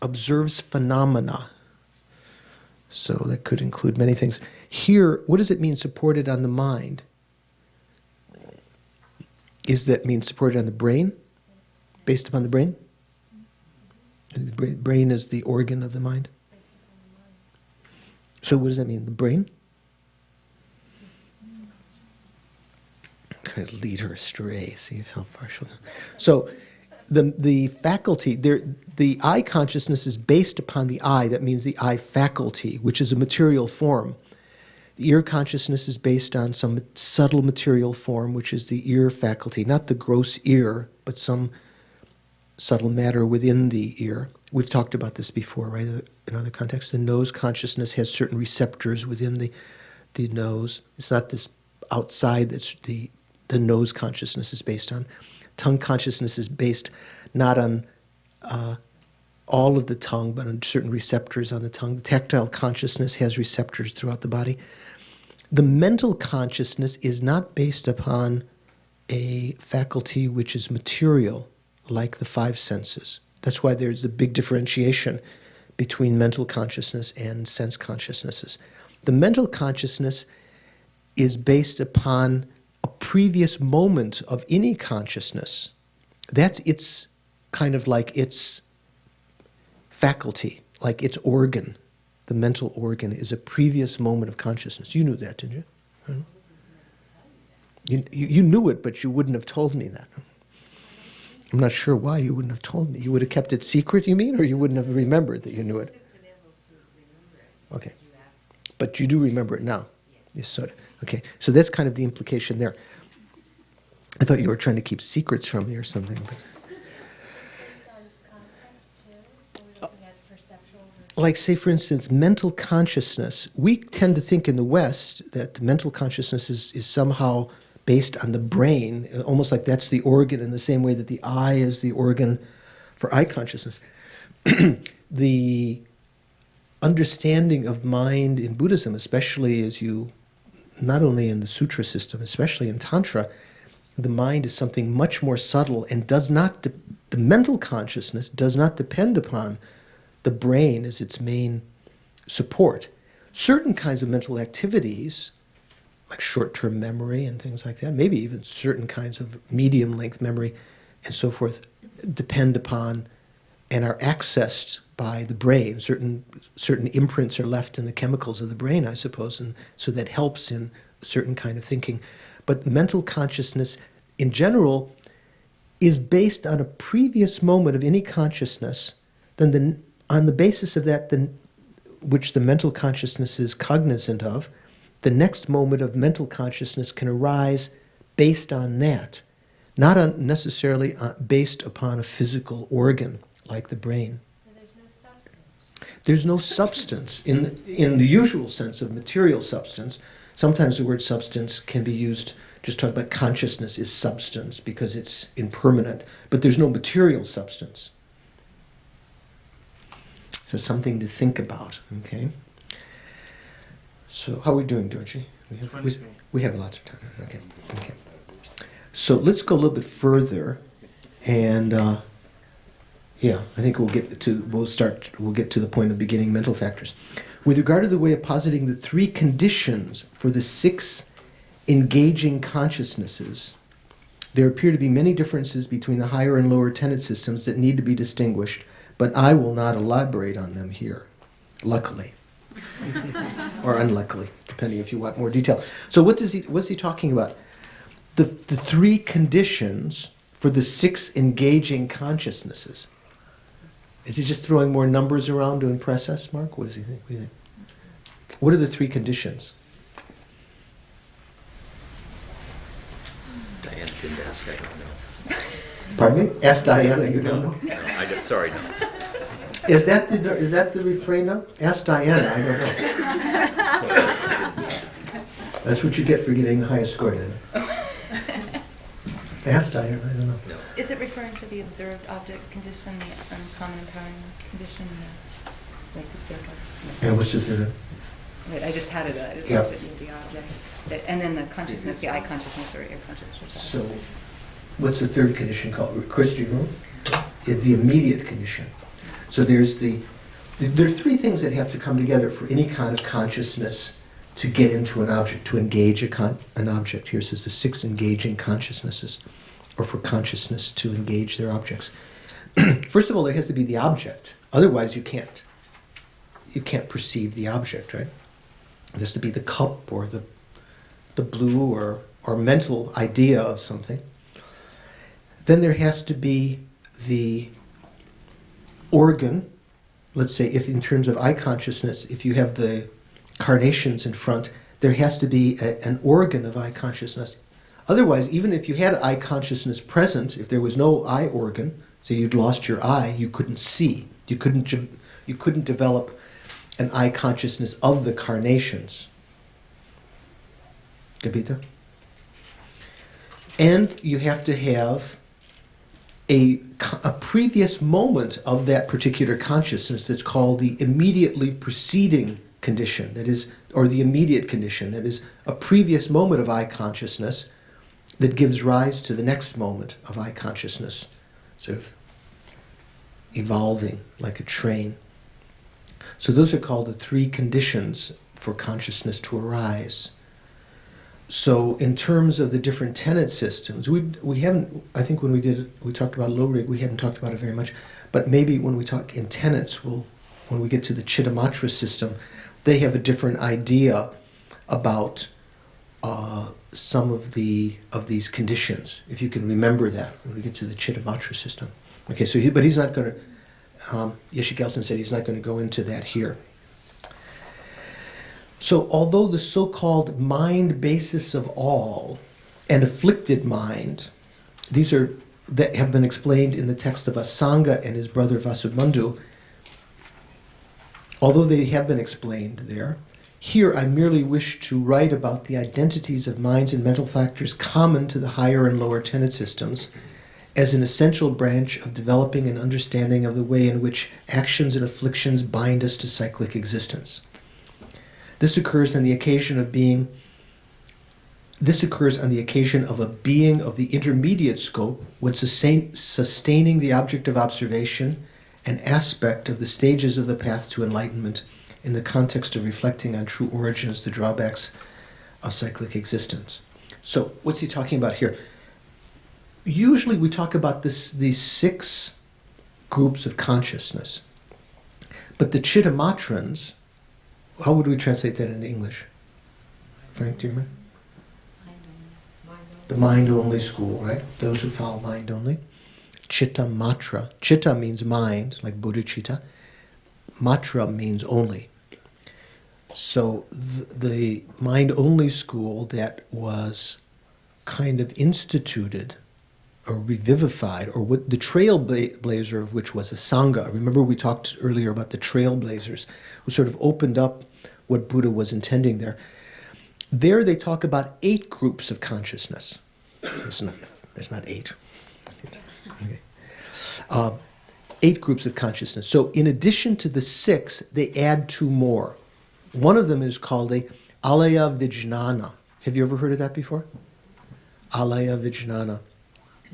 Observes phenomena. So that could include many things. Here, what does it mean supported on the mind? Is that mean supported on the brain? Based upon the brain? The brain is the organ of the mind. So what does that mean? The brain? Kind of lead her astray. See how far she'll go. So the faculty, the eye consciousness is based upon the eye. That means the eye faculty, which is a material form. The ear consciousness is based on some subtle material form, which is the ear faculty. Not the gross ear, but some subtle matter within the ear. We've talked about this before, right? In other contexts, the nose consciousness has certain receptors within the nose. It's not this outside that's the nose consciousness is based on. Tongue consciousness is based not on all of the tongue, but on certain receptors on the tongue. The tactile consciousness has receptors throughout the body. The mental consciousness is not based upon a faculty which is material, like the five senses. That's why there's a big differentiation between mental consciousness and sense consciousnesses. The mental consciousness is based upon a previous moment of any consciousness. That's its kind of like its faculty, like its organ. The mental organ is a previous moment of consciousness. You knew that, didn't you? You knew it, but you wouldn't have told me that. I'm not sure why you wouldn't have told me. You would have kept it secret, you mean, or you wouldn't have remembered that you knew it? Okay. But you do remember it now? Yes, sort of. Okay, so that's kind of the implication there. I thought you were trying to keep secrets from me or something. But like, say, for instance, mental consciousness. We tend to think in the West that mental consciousness is somehow based on the brain, almost like that's the organ in the same way that the eye is the organ for eye consciousness. The understanding of mind in Buddhism, especially as you, not only in the sutra system, especially in Tantra, the mind is something much more subtle and does not, the mental consciousness does not depend upon the brain as its main support. Certain kinds of mental activities, like short-term memory and things like that, maybe even certain kinds of medium-length memory and so forth, depend upon and are accessed by the brain. Certain imprints are left in the chemicals of the brain, I suppose, and so that helps in a certain kind of thinking. But mental consciousness, in general, is based on a previous moment of any consciousness, then on the basis of that, which the mental consciousness is cognizant of, the next moment of mental consciousness can arise based on that, not necessarily based upon a physical organ like the brain. So there's no substance. There's no substance in the usual sense of material substance. Sometimes the word substance can be used, just talk about consciousness is substance because it's impermanent, but there's no material substance. So something to think about, okay? So how are we doing, Dorji? We have lots of time. Okay. So let's go a little bit further, and I think we'll get to the point of beginning mental factors. With regard to the way of positing the three conditions for the 6 engaging consciousnesses, there appear to be many differences between the higher and lower tenet systems that need to be distinguished, but I will not elaborate on them here, luckily. Or unluckily, depending if you want more detail. So what's he talking about? The 3 conditions for the 6 engaging consciousnesses. Is he just throwing more numbers around to impress us, Mark? What does he think? What do you think? What are the 3 conditions? Diana didn't ask, I don't know. Pardon me? Ask Diana, you don't know? No, sorry, no. Is that the refrain now? Ask Diana, I don't know. That's what you get for getting the highest score then. Ask Diana, I don't know. No. Is it referring to the observed object condition, the uncommon empowering condition? like observer. And what's the third? Wait, I just had it. I just Yeah. left it near the object. And then the consciousness, the eye consciousness or ear consciousness. So, what's the third condition called? Chris, do you know? The immediate condition. So there are three things that have to come together for any kind of consciousness to get into an object, to engage an object. Here it says the 6 engaging consciousnesses, or for consciousness to engage their objects. First of all, there has to be the object. Otherwise, you can't perceive the object, right? There has to be the cup or the blue or mental idea of something. Then there has to be the organ. Let's say, if in terms of eye consciousness, if you have the carnations in front, there has to be an organ of eye consciousness. Otherwise, even if you had eye consciousness present, if there was no eye organ, so you'd lost your eye, you couldn't see. You couldn't develop an eye consciousness of the carnations. Capito? And you have to have a previous moment of that particular consciousness that's called the immediately preceding condition, that is, or the immediate condition, that is a previous moment of eye consciousness that gives rise to the next moment of eye consciousness, sort of evolving like a train. So those are called the 3 conditions for consciousness to arise. So in terms of the different tenet systems, we haven't, I think when we talked about low rig, we hadn't talked about it very much, but maybe when we talk in tenets, when we get to the Chittamatra system, they have a different idea about some of these conditions, if you can remember that when we get to the Chittamatra system. Okay, so but he's not going to, Yeshe Gelson said he's not going to go into that here. So although the so-called mind basis of all and afflicted mind, these are that have been explained in the text of Asanga and his brother Vasubandhu, although they have been explained there, here I merely wish to write about the identities of minds and mental factors common to the higher and lower tenet systems as an essential branch of developing an understanding of the way in which actions and afflictions bind us to cyclic existence. This occurs on the occasion of a being of the intermediate scope when sustaining the object of observation, an aspect of the stages of the path to enlightenment in the context of reflecting on true origins, the drawbacks of cyclic existence. So what's he talking about here? Usually we talk about these 6 groups of consciousness. But the Chittamatrans, how would we translate that into English? Frank, do you remember? The mind-only school, right? Those who follow mind-only. Chittamatra. Chitta means mind, like bodhicitta. Matra means only. So the mind-only school that was kind of instituted or revivified, or what the trailblazer of which was a Sangha. Remember we talked earlier about the trailblazers, who sort of opened up what Buddha was intending there. There they talk about 8 groups of consciousness. There's not 8. Okay. 8 groups of consciousness. So in addition to the 6, they add 2 more. One of them is called a alaya vijnana. Have you ever heard of that before? Alaya vijnana.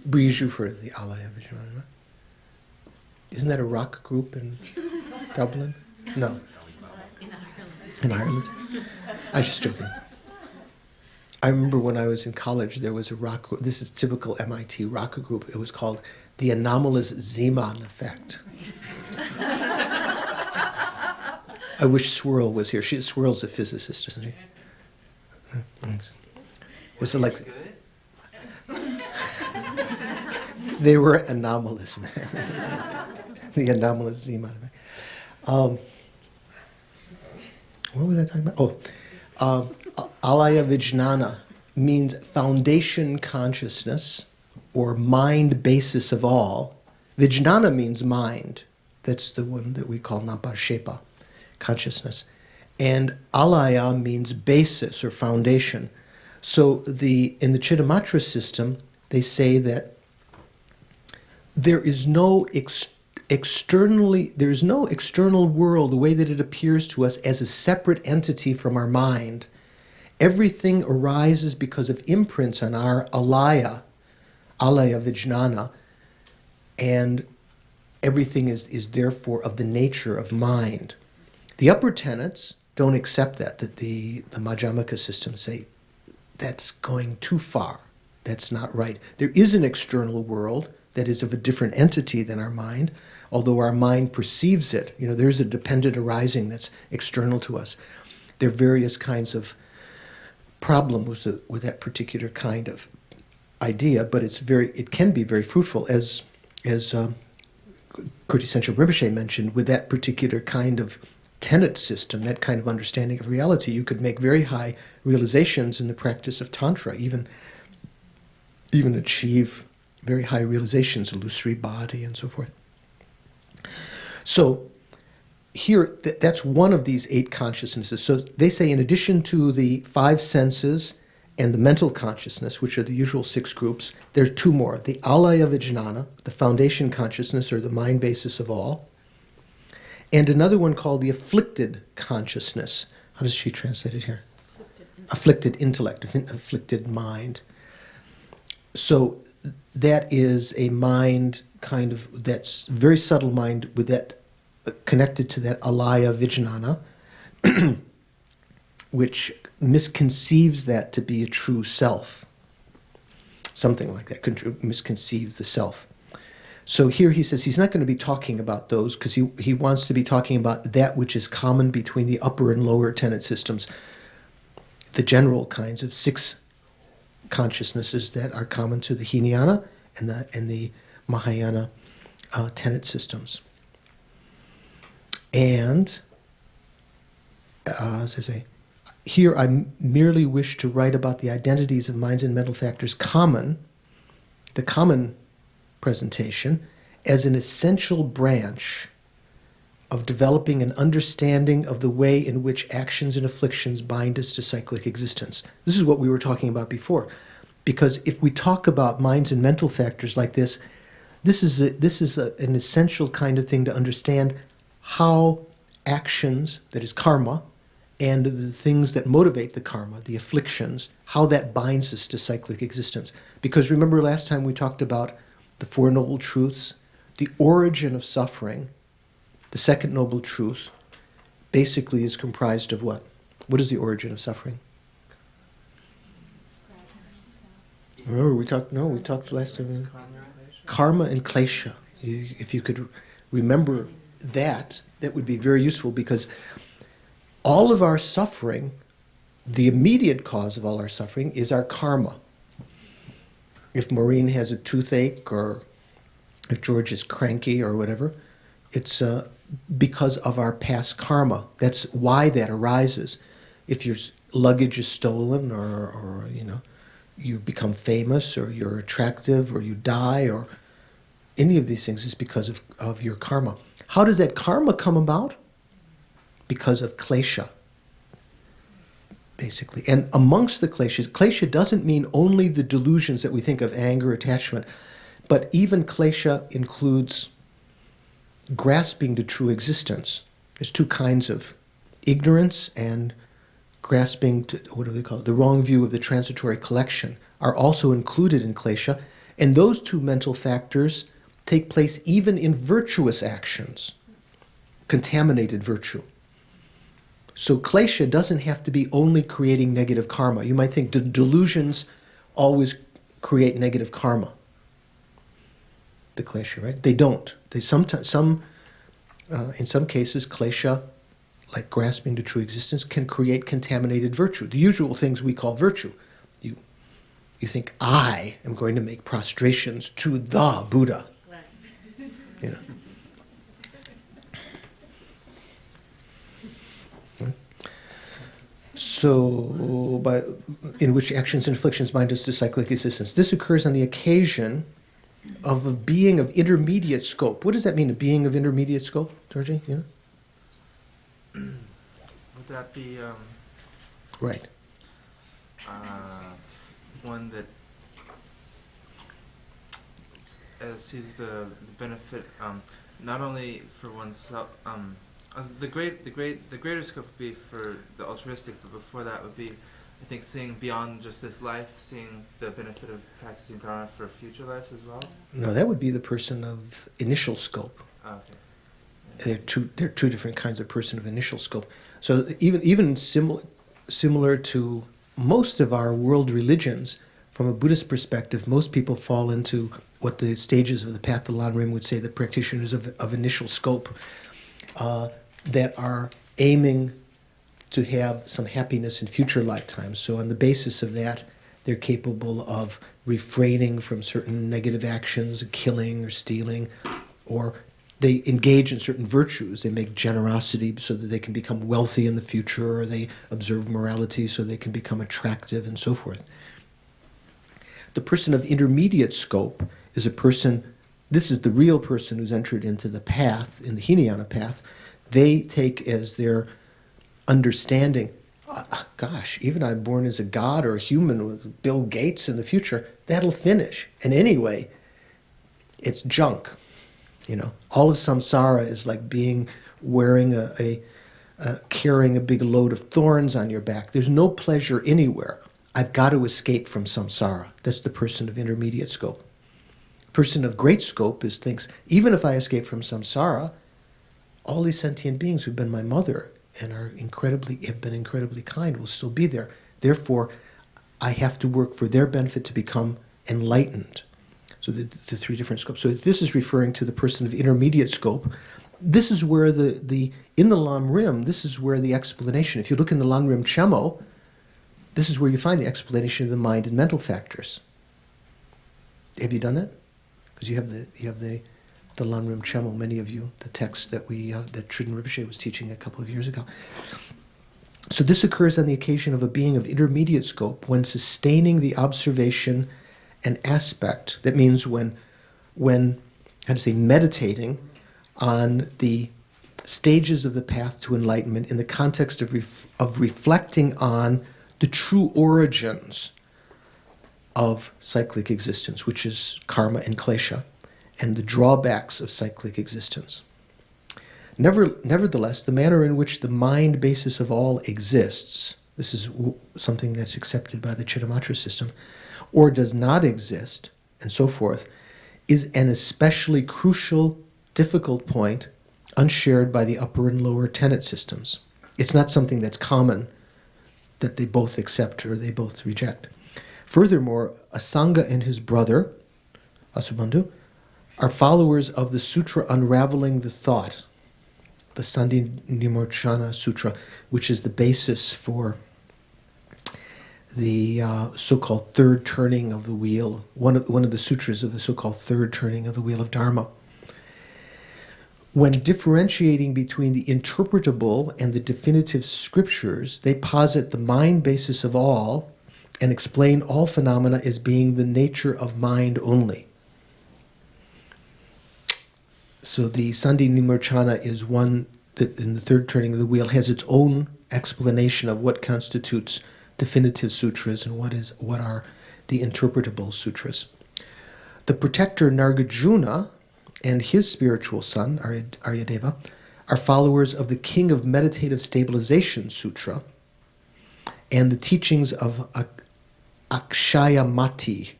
Breeze, you've heard of the Alaya Vijnana, right? Isn't that a rock group in Dublin? No. In Ireland? I'm just joking. I remember when I was in college, there was a rock group. This is typical MIT rock group. It was called the Anomalous Zeeman Effect. I wish Swirl was here. Swirl's a physicist, isn't he? Thanks. Was it like... They were anomalous, man. The anomalous Zeeman effect. What was I talking about? Alaya Vijnana means foundation consciousness or mind basis of all. Vijnana means mind. That's the one that we call Naparshepa, consciousness. And Alaya means basis or foundation. So in the Chittamatra system, they say that there is no externally, there's no external world the way that it appears to us as a separate entity from our mind. Everything arises because of imprints on our alaya vijnana, and everything is therefore of the nature of mind. The upper tenets don't accept that the Madhyamaka systems say that's going too far. That's not right. There is an external world that is of a different entity than our mind, although our mind perceives it. There's a dependent arising that's external to us. There are various kinds of problems with that particular kind of idea, but it can be very fruitful, as Kirti Sencho Rinpoche mentioned. With that particular kind of tenet system, that kind of understanding of reality, you could make very high realizations in the practice of Tantra, even achieve very high realizations, illusory body and so forth. So here, that's one of these 8 consciousnesses. So they say in addition to the 5 senses and the mental consciousness, which are the usual 6 groups, there are 2 more. The alaya vijnana, the foundation consciousness, or the mind basis of all, and another one called the afflicted consciousness. How does she translate it here? Afflicted intellect, afflicted mind. So that is a mind that's very subtle mind with that connected to that alaya vijnana, which misconceives that to be a true self. Something like that, misconceives the self. So here he says he's not going to be talking about those because he wants to be talking about that which is common between the upper and lower tenet systems, the general kinds of 6 consciousnesses that are common to the Hinayana and the Mahayana tenet systems. And, as I say, here I merely wish to write about the identities of minds and mental factors the common presentation, as an essential branch of developing an understanding of the way in which actions and afflictions bind us to cyclic existence. This is what we were talking about before. Because if we talk about minds and mental factors like this is an essential kind of thing to understand how actions, that is karma, and the things that motivate the karma, the afflictions, how that binds us to cyclic existence. Because remember last time we talked about the 4 Noble Truths, the origin of suffering. The second Noble Truth basically is comprised of what? What is the origin of suffering? Remember we talked last time. Karma and klesha. If you could remember that would be very useful, because all of our suffering, the immediate cause of all our suffering is our karma. If Maureen has a toothache, or if George is cranky or whatever, it's because of our past karma. That's why that arises. If your luggage is stolen, or you become famous, or you're attractive, or you die, or any of these things is because of your karma. How does that karma come about? Because of klesha, basically. And amongst the klesha doesn't mean only the delusions that we think of, anger, attachment, but even klesha includes grasping to true existence. There's 2 kinds of ignorance and grasping to, what do they call it? The wrong view of the transitory collection are also included in klesha. And those 2 mental factors take place even in virtuous actions, contaminated virtue. So klesha doesn't have to be only creating negative karma. You might think the delusions always create negative karma. The klesha, right? They don't. They sometimes, in some cases, klesha, like grasping to true existence, can create contaminated virtue. The usual things we call virtue. You think, I am going to make prostrations to the Buddha. Right. So, in which actions and afflictions bind us to cyclic existence. This occurs on the occasion of a being of intermediate scope. What does that mean, a being of intermediate scope, Georgie? Would that be right? One that sees the benefit, not only for oneself, the greater scope would be for the altruistic, but before that would be, I think, seeing beyond just this life, seeing the benefit of practicing dharma for future lives as well. No, that would be the person of initial scope. Oh, okay. There are two different kinds of person of initial scope. So even similar to most of our world religions, from a Buddhist perspective, most people fall into what the stages of the path of Lan Rim would say, the practitioners of initial scope, that are aiming to have some happiness in future lifetimes. So on the basis of that, they're capable of refraining from certain negative actions, killing or stealing, or they engage in certain virtues. They make generosity so that they can become wealthy in the future, or they observe morality so they can become attractive, and so forth. The person of intermediate scope is a person, this is the real person who's entered into the path, in the Hinayana path. They take as their understanding, gosh, even I'm born as a god or a human with Bill Gates in the future, that'll finish. And anyway, it's junk. You know, all of samsara is like wearing carrying a big load of thorns on your back. There's no pleasure anywhere. I've got to escape from samsara. That's the person of intermediate scope. Person of great scope thinks, even if I escape from samsara, all these sentient beings who've been my mother and have been incredibly kind will still be there. Therefore, I have to work for their benefit to become enlightened. So the three different scopes. So this is referring to the person of intermediate scope. This is where in the Lam Rim, this is where the explanation, if you look in the Lam Rim Chemo, this is where you find the explanation of the mind and mental factors. Have you done that? Because you have the Lam Rim Chemo, many of you, the text that that Churinoff Rinpoche was teaching a couple of years ago. So this occurs on the occasion of a being of intermediate scope when sustaining the observation and aspect. That means when meditating on the stages of the path to enlightenment in the context of reflecting on the true origins of cyclic existence, which is karma and klesha, and the drawbacks of cyclic existence. Nevertheless, the manner in which the mind basis of all exists, this is something that's accepted by the Chittamatra system, or does not exist, and so forth, is an especially crucial, difficult point unshared by the upper and lower tenet systems. It's not something that's common, that they both accept or they both reject. Furthermore, Asanga and his brother, Asubandhu, are followers of the sutra unraveling the thought, the Sandhi Nimorchana Sutra, which is the basis for the so-called third turning of the wheel, one of the sutras of the so-called third turning of the wheel of Dharma. When differentiating between the interpretable and the definitive scriptures, they posit the mind basis of all and explain all phenomena as being the nature of mind only. So the Sandhi Nimorchana is one that in the third turning of the wheel has its own explanation of what constitutes definitive sutras and what are the interpretable sutras. The protector Nargarjuna and his spiritual son, Aryadeva, are followers of the King of Meditative Stabilization Sutra and the teachings of Akshayamati,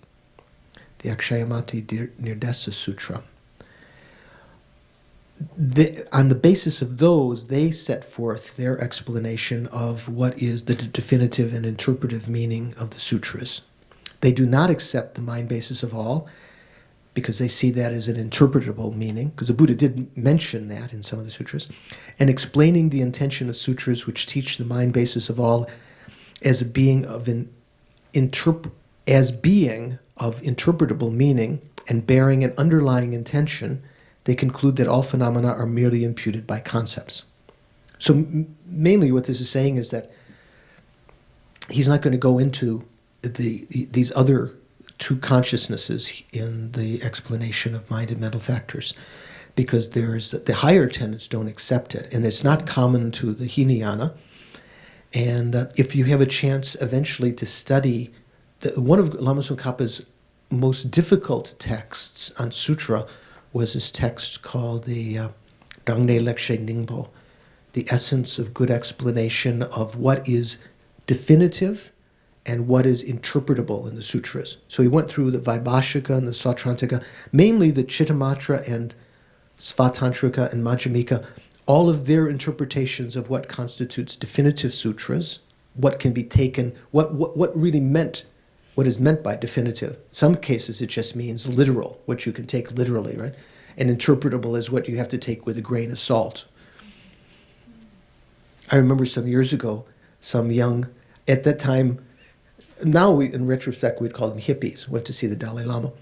the Akshayamati Nirdesa Sutra. On the basis of those, they set forth their explanation of what is the definitive and interpretive meaning of the sutras. They do not accept the mind basis of all because they see that as an interpretable meaning, because the Buddha did mention that in some of the sutras, and explaining the intention of sutras which teach the mind basis of all as being of interpretable meaning and bearing an underlying intention, they conclude that all phenomena are merely imputed by concepts. So mainly what this is saying is that he's not going to go into these other two consciousnesses in the explanation of mind and mental factors, because the higher tenets don't accept it, and it's not common to the Hinayana. And if you have a chance eventually to study one of Lama Tsongkhapa's most difficult texts on sutra was this text called the Dangne Lekshe Ningpo, the essence of good explanation of what is definitive and what is interpretable in the sutras. So he went through the Vaibhashika and the Sautrantika, mainly the Chittamatra and Svatantrika and Majjhimika, all of their interpretations of what constitutes definitive sutras, what can be taken, what really meant, what is meant by definitive. In some cases it just means literal, what you can take literally, right? And interpretable is what you have to take with a grain of salt. I remember some years ago, some young, at that time, now in retrospect we'd call them hippies, went to see the Dalai Lama.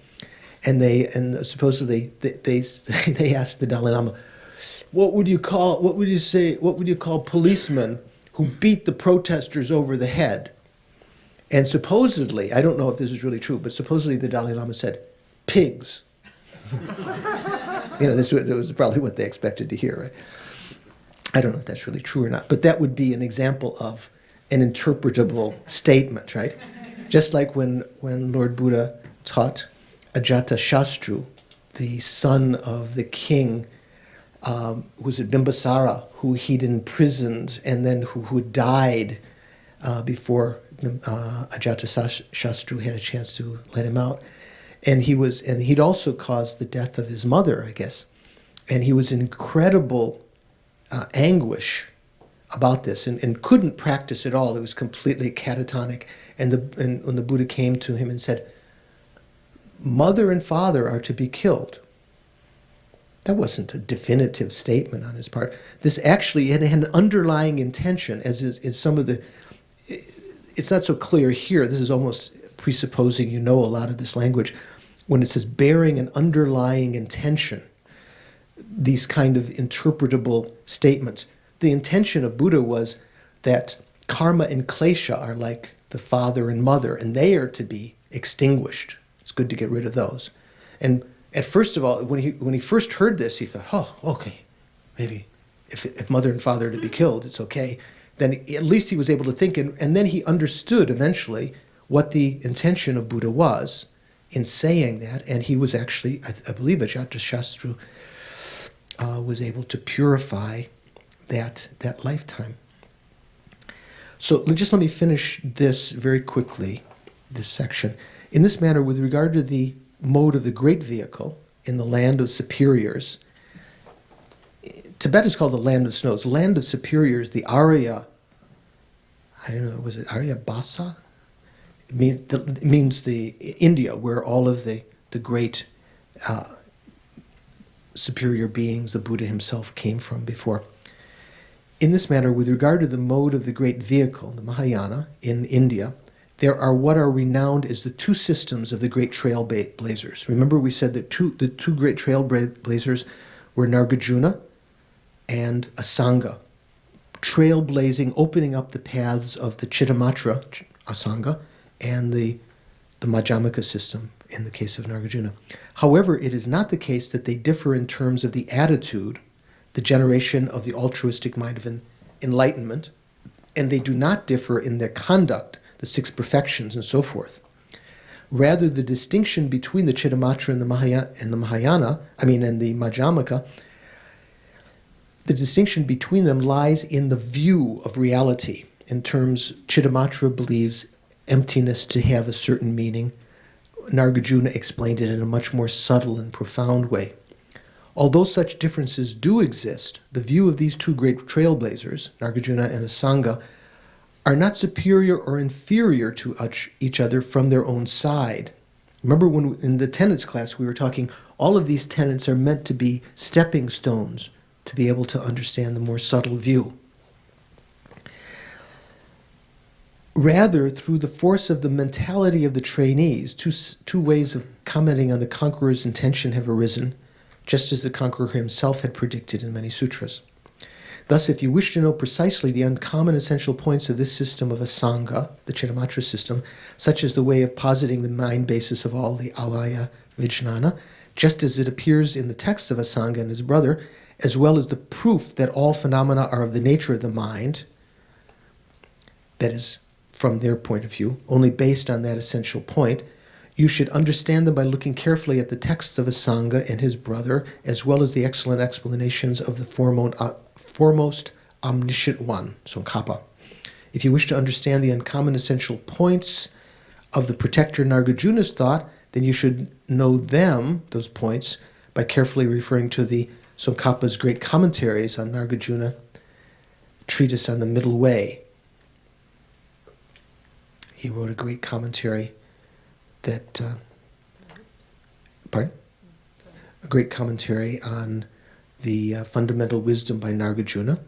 And supposedly they asked the Dalai Lama, what would you call policemen who beat the protesters over the head? And supposedly, I don't know if this is really true, but supposedly the Dalai Lama said, pigs. This was probably what they expected to hear, right? I don't know if that's really true or not, but that would be an example of an interpretable statement, right? Just like when Lord Buddha taught Ajatasattu, the son of the king who was at Bimbisara, who he'd imprisoned and then who died before Ajatasattu had a chance to let him out. And he'd also caused the death of his mother, I guess. And he was in incredible anguish about this and couldn't practice at all. It was completely catatonic. And when the Buddha came to him and said, mother and father are to be killed. That wasn't a definitive statement on his part. This actually had an underlying intention, as is some of the... It's not so clear here. This is almost presupposing you know a lot of this language. When it says bearing an underlying intention, these kind of interpretable statements. The intention of Buddha was that karma and klesha are like the father and mother, and they are to be extinguished. It's good to get rid of those. And at first of all, when he first heard this, he thought, oh, okay, maybe if mother and father are to be killed, it's okay. Then at least he was able to think, and then he understood eventually what the intention of Buddha was in saying that, and he was actually, I believe, Ajatasattu was able to purify that lifetime. So just let me finish this very quickly, this section. In this manner, with regard to the mode of the great vehicle in the land of superiors, Tibet is called the land of snows. The land of superiors, the Arya, I don't know, was it Arya Basa? It means the India, where all of the great superior beings, the Buddha himself, came from before. In this matter, with regard to the mode of the great vehicle, the Mahayana, in India, there are what are renowned as the two systems of the great trailblazers. Remember we said that the two great trailblazers were Nagarjuna and Asanga, trailblazing, opening up the paths of the Chittamatra, Asanga, and the Majjhimaka system in the case of Nagarjuna. However, it is not the case that they differ in terms of the attitude, the generation of the altruistic mind of enlightenment, and they do not differ in their conduct, the six perfections and so forth. Rather, the distinction between the Chittamatra and the Mahayana, and the Majjhimaka, the distinction between them lies in the view of reality. In terms, Chittamatra believes emptiness to have a certain meaning. Nagarjuna explained it in a much more subtle and profound way. Although such differences do exist, the view of these two great trailblazers, Nagarjuna and Asanga, are not superior or inferior to each other from their own side. Remember when in the tenets class we were talking, all of these tenets are meant to be stepping stones to be able to understand the more subtle view. Rather, through the force of the mentality of the trainees, two ways of commenting on the conqueror's intention have arisen, just as the conqueror himself had predicted in many sutras. Thus, if you wish to know precisely the uncommon essential points of this system of Asanga, the Chittamatra system, such as the way of positing the mind basis of all the alaya vijnana, just as it appears in the text of Asanga and his brother, as well as the proof that all phenomena are of the nature of the mind, that is, from their point of view, only based on that essential point, You should understand them by looking carefully at the texts of Asanga and his brother, as well as the excellent explanations of the foremost omniscient one, Tsongkhapa. If you wish to understand the uncommon essential points of the protector Nagarjuna's thought, then you should know them, those points, by carefully referring to the Tsongkhapa's great commentaries on Nagarjuna, treatise on the middle way. He wrote a great commentary that, a great commentary on the fundamental wisdom by Nagarjuna.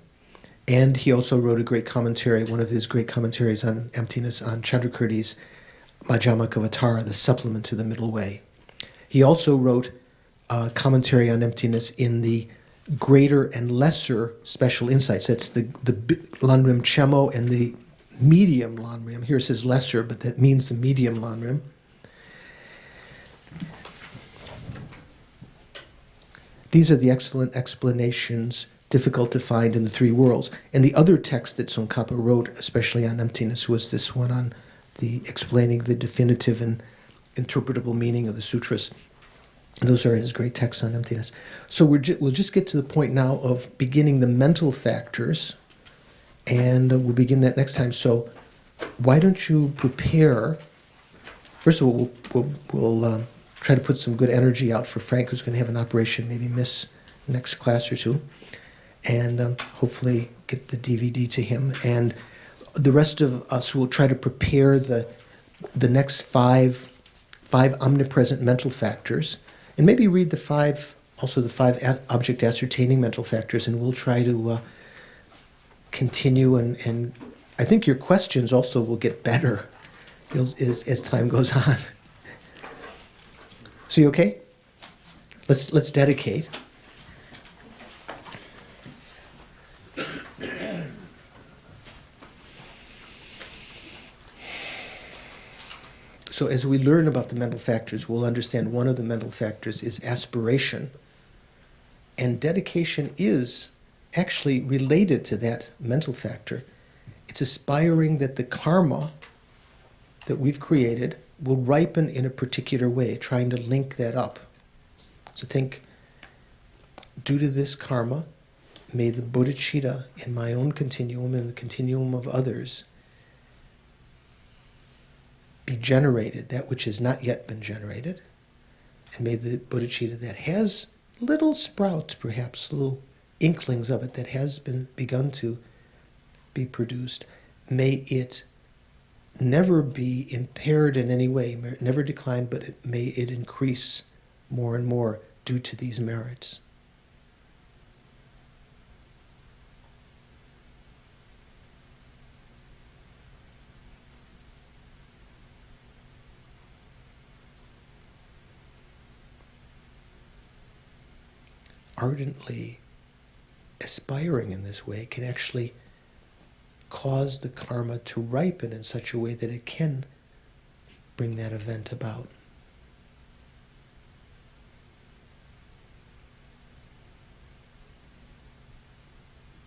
And he also wrote a great commentary, one of his great commentaries on emptiness, on Chandrakirti's Madhyamakavatara, the supplement to the middle way. He also wrote a commentary on emptiness in the greater and lesser special insights. That's the Lanrim Chemo and the medium Lanrim. Here it says lesser, but that means the medium Lanrim. These are the excellent explanations difficult to find in the three worlds. And the other text that Tsongkhapa wrote, especially on emptiness, was this one on the explaining the definitive and interpretable meaning of the sutras. Those are his great texts on emptiness. So we'll just get to the point now of beginning the mental factors, and we'll begin that next time. So why don't you prepare? First of all, we'll try to put some good energy out for Frank, who's going to have an operation, maybe miss next class or two, and hopefully get the DVD to him. And the rest of us will try to prepare the next five omnipresent mental factors, and maybe read the five object ascertaining mental factors, and we'll try to continue, and I think your questions also will get better as time goes on. So you okay? Let's dedicate. So as we learn about the mental factors, we'll understand one of the mental factors is aspiration. And dedication is actually related to that mental factor. It's aspiring that the karma that we've created will ripen in a particular way, trying to link that up. So think, due to this karma, may the bodhicitta in my own continuum and the continuum of others be generated, that which has not yet been generated, and may the bodhicitta that has little sprouts, perhaps little inklings of it that has been begun to be produced, may it never be impaired in any way, never decline, but may it increase more and more due to these merits. Ardently aspiring in this way can actually cause the karma to ripen in such a way that it can bring that event about.